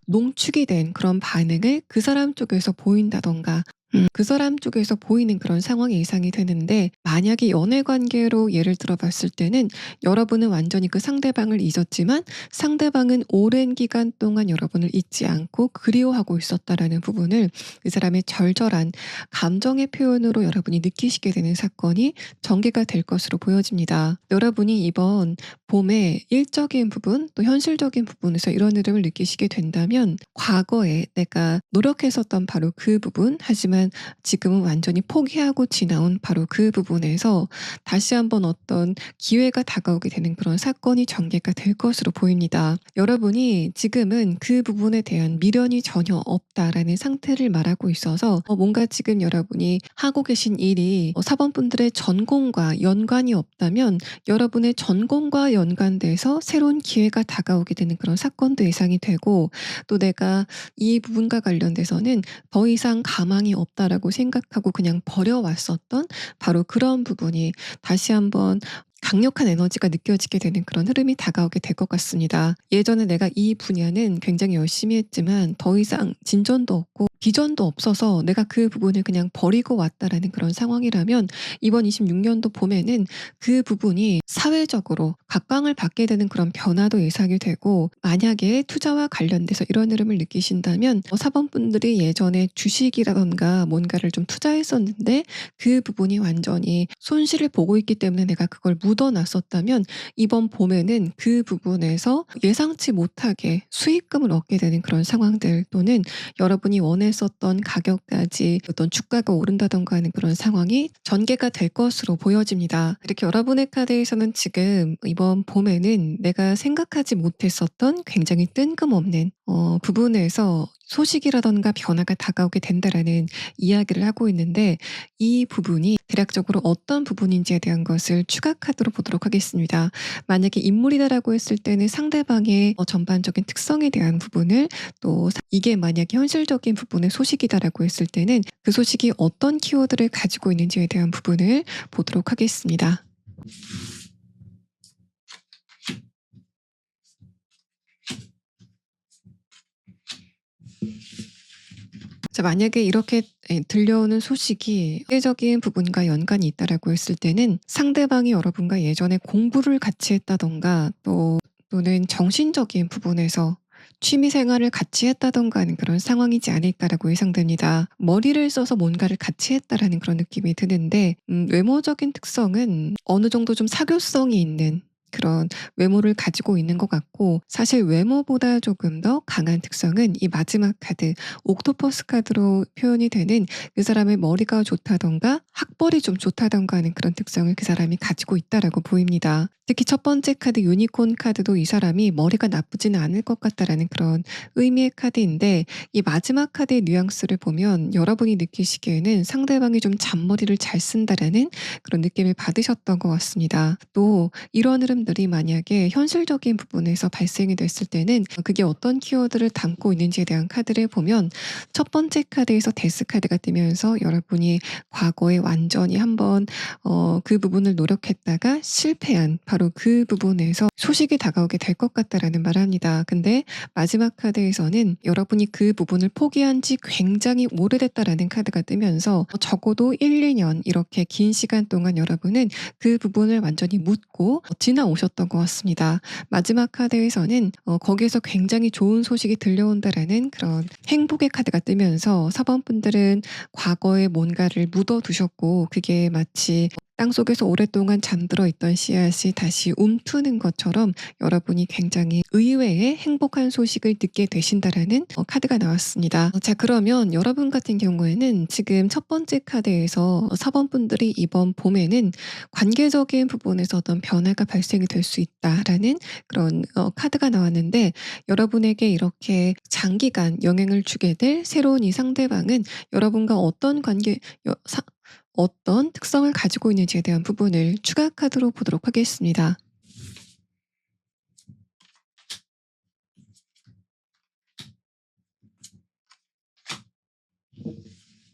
농축이 된 그런 반응을 그 사람 쪽에서 보인다던가 그 사람 쪽에서 보이는 그런 상황이 예상이 되는데, 만약에 연애 관계로 예를 들어 봤을 때는 여러분은 완전히 그 상대방을 잊었지만 상대방은 오랜 기간 동안 여러분을 잊지 않고 그리워하고 있었다라는 부분을 그 사람의 절절한 감정의 표현으로 여러분이 느끼시게 되는 사건이 전개가 될 것으로 보여집니다. 여러분이 이번 봄에 일적인 부분 또 현실적인 부분에서 이런 흐름을 느끼시게 된다면, 과거에 내가 노력했었던 바로 그 부분, 하지만 지금은 완전히 포기하고 지나온 바로 그 부분에서 다시 한번 어떤 기회가 다가오게 되는 그런 사건이 전개가 될 것으로 보입니다. 여러분이 지금은 그 부분에 대한 미련이 전혀 없다라는 상태를 말하고 있어서, 뭔가 지금 여러분이 하고 계신 일이 사번분들의 전공과 연관이 없다면 여러분의 전공과 연관돼서 새로운 기회가 다가오게 되는 그런 사건도 예상이 되고, 또 내가 이 부분과 관련돼서는 더 이상 가망이 없다라고 생각하고 그냥 버려왔었던 바로 그런 부분이 다시 한번 강력한 에너지가 느껴지게 되는 그런 흐름이 다가오게 될 것 같습니다. 예전에 내가 이 분야는 굉장히 열심히 했지만 더 이상 진전도 없고 비전도 없어서 내가 그 부분을 그냥 버리고 왔다라는 그런 상황이라면, 이번 26년도 봄에는 그 부분이 사회적으로 각광을 받게 되는 그런 변화도 예상이 되고, 만약에 투자와 관련돼서 이런 흐름을 느끼신다면 사범분들이 예전에 주식이라던가 뭔가를 좀 투자했었는데 그 부분이 완전히 손실을 보고 있기 때문에 내가 그걸 묻어놨었다면, 이번 봄에는 그 부분에서 예상치 못하게 수익금을 얻게 되는 그런 상황들, 또는 여러분이 원했었던 가격까지 어떤 주가가 오른다던가 하는 그런 상황이 전개가 될 것으로 보여집니다. 이렇게 여러분의 카드에서는 지금 이번 봄에는 내가 생각하지 못했었던 굉장히 뜬금없는 부분에서 소식이라던가 변화가 다가오게 된다라는 이야기를 하고 있는데, 이 부분이 대략적으로 어떤 부분인지에 대한 것을 추가 카드로 보도록 하겠습니다. 만약에 인물이다라고 했을 때는 상대방의 전반적인 특성에 대한 부분을, 또 이게 만약에 현실적인 부분의 소식이다라고 했을 때는 그 소식이 어떤 키워드를 가지고 있는지에 대한 부분을 보도록 하겠습니다. 자, 만약에 이렇게 들려오는 소식이 사회적인 부분과 연관이 있다라고 했을 때는 상대방이 여러분과 예전에 공부를 같이 했다던가, 또는 정신적인 부분에서 취미 생활을 같이 했다던가 하는 그런 상황이지 않을까라고 예상됩니다. 머리를 써서 뭔가를 같이 했다라는 그런 느낌이 드는데, 외모적인 특성은 어느 정도 좀 사교성이 있는 그런 외모를 가지고 있는 것 같고, 사실 외모보다 조금 더 강한 특성은 이 마지막 카드, 옥토퍼스 카드로 표현이 되는 그 사람의 머리가 좋다던가 학벌이 좀 좋다던가 하는 그런 특성을 그 사람이 가지고 있다라고 보입니다. 특히 첫 번째 카드 유니콘 카드도 이 사람이 머리가 나쁘지는 않을 것 같다라는 그런 의미의 카드인데, 이 마지막 카드의 뉘앙스를 보면 여러분이 느끼시기에는 상대방이 좀 잔머리를 잘 쓴다라는 그런 느낌을 받으셨던 것 같습니다. 또 이런 흐름들이 만약에 현실적인 부분에서 발생이 됐을 때는 그게 어떤 키워드를 담고 있는지에 대한 카드를 보면, 첫 번째 카드에서 데스 카드가 뜨면서 여러분이 과거에 완전히 한번 그 부분을 노력했다가 실패한 바로 그 부분에서 소식이 다가오게 될 것 같다라는 말을 합니다. 근데 마지막 카드에서는 여러분이 그 부분을 포기한 지 굉장히 오래됐다라는 카드가 뜨면서 적어도 1, 2년 이렇게 긴 시간 동안 여러분은 그 부분을 완전히 묻고 지나오셨던 것 같습니다. 마지막 카드에서는 거기에서 굉장히 좋은 소식이 들려온다라는 그런 행복의 카드가 뜨면서 사번분들은 과거에 뭔가를 묻어두셨고, 그게 마치 땅속에서 오랫동안 잠들어 있던 씨앗이 다시 움트는 것처럼 여러분이 굉장히 의외의 행복한 소식을 듣게 되신다라는 카드가 나왔습니다. 자, 그러면 여러분 같은 경우에는 지금 첫 번째 카드에서 사번분들이 이번 봄에는 관계적인 부분에서 어떤 변화가 발생이 될 수 있다라는 그런 카드가 나왔는데, 여러분에게 이렇게 장기간 영향을 주게 될 새로운 이 상대방은 여러분과 어떤 어떤 특성을 가지고 있는지에 대한 부분을 추가 카드로 보도록 하겠습니다.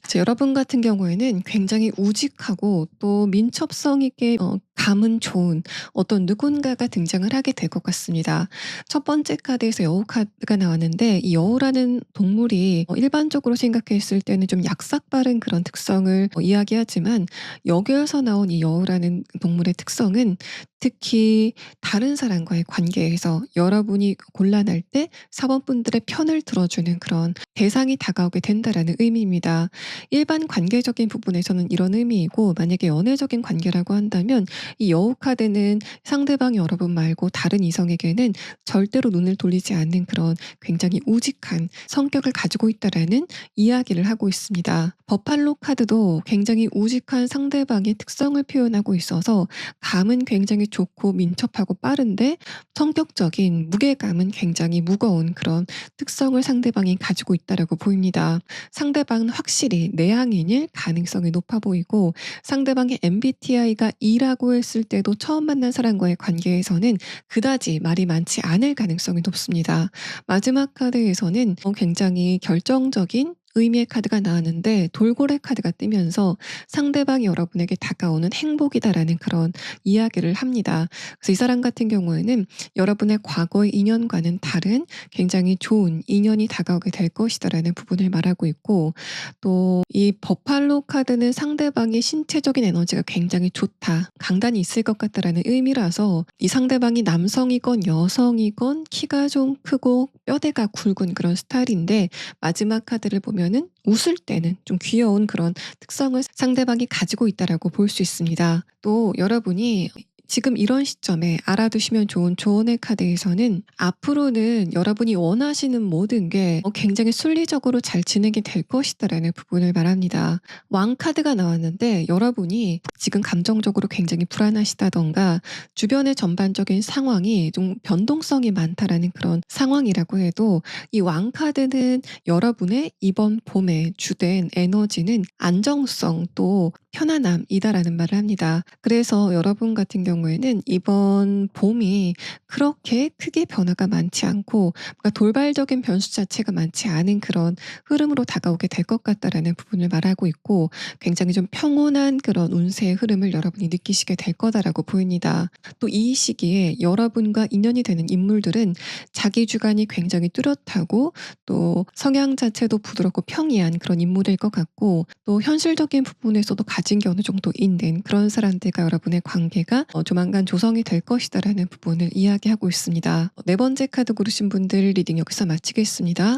자, 여러분 같은 경우에는 굉장히 우직하고 또 민첩성 있게 감은 좋은 어떤 누군가가 등장을 하게 될 것 같습니다. 첫 번째 카드에서 여우 카드가 나왔는데 이 여우라는 동물이 일반적으로 생각했을 때는 좀 약삭빠른 그런 특성을 이야기하지만 여기에서 나온 이 여우라는 동물의 특성은 특히 다른 사람과의 관계에서 여러분이 곤란할 때 사원분들의 편을 들어주는 그런 대상이 다가오게 된다라는 의미입니다. 일반 관계적인 부분에서는 이런 의미이고 만약에 연애적인 관계라고 한다면 이 여우 카드는 상대방 여러분 말고 다른 이성에게는 절대로 눈을 돌리지 않는 그런 굉장히 우직한 성격을 가지고 있다라는 이야기를 하고 있습니다. 버팔로 카드도 굉장히 우직한 상대방의 특성을 표현하고 있어서 감은 굉장히 좋고 민첩하고 빠른데 성격적인 무게감은 굉장히 무거운 그런 특성을 상대방이 가지고 있다라고 보입니다. 상대방은 확실히 내향인일 가능성이 높아 보이고 상대방의 MBTI가 E라고 했을 때도 처음 만난 사람과의 관계에서는 그다지 말이 많지 않을 가능성이 높습니다. 마지막 카드에서는 굉장히 결정적인 의미의 카드가 나왔는데 돌고래 카드가 뜨면서 상대방이 여러분에게 다가오는 행복이다라는 그런 이야기를 합니다. 그래서 이 사람 같은 경우에는 여러분의 과거의 인연과는 다른 굉장히 좋은 인연이 다가오게 될 것이다라는 부분을 말하고 있고 또 이 버팔로 카드는 상대방의 신체적인 에너지가 굉장히 좋다, 강단이 있을 것 같다라는 의미라서 이 상대방이 남성이건 여성이건 키가 좀 크고 뼈대가 굵은 그런 스타일인데 마지막 카드를 보면은 웃을 때는 좀 귀여운 그런 특성을 상대방이 가지고 있다라고 볼 수 있습니다. 또 여러분이 지금 이런 시점에 알아두시면 좋은 조언의 카드에서는 앞으로는 여러분이 원하시는 모든 게 굉장히 순리적으로 잘 진행이 될 것이다라는 부분을 말합니다. 왕 카드가 나왔는데 여러분이 지금 감정적으로 굉장히 불안하시다던가 주변의 전반적인 상황이 좀 변동성이 많다라는 그런 상황이라고 해도 이 왕 카드는 여러분의 이번 봄의 주된 에너지는 안정성 또 편안함이다라는 말을 합니다. 그래서 여러분 같은 경우에는 이번 봄이 그렇게 크게 변화가 많지 않고 뭔가 돌발적인 변수 자체가 많지 않은 그런 흐름으로 다가오게 될 것 같다라는 부분을 말하고 있고 굉장히 좀 평온한 그런 운세의 흐름을 여러분이 느끼시게 될 거다라고 보입니다. 또 이 시기에 여러분과 인연이 되는 인물들은 자기 주관이 굉장히 뚜렷하고 또 성향 자체도 부드럽고 평이한 그런 인물일 것 같고 또 현실적인 부분에서도 가진 게 어느 정도 있는 그런 사람들과 여러분의 관계가 조만간 조성이 될 것이다라는 부분을 이야기하고 있습니다. 네 번째 카드 고르신 분들 리딩 여기서 마치겠습니다.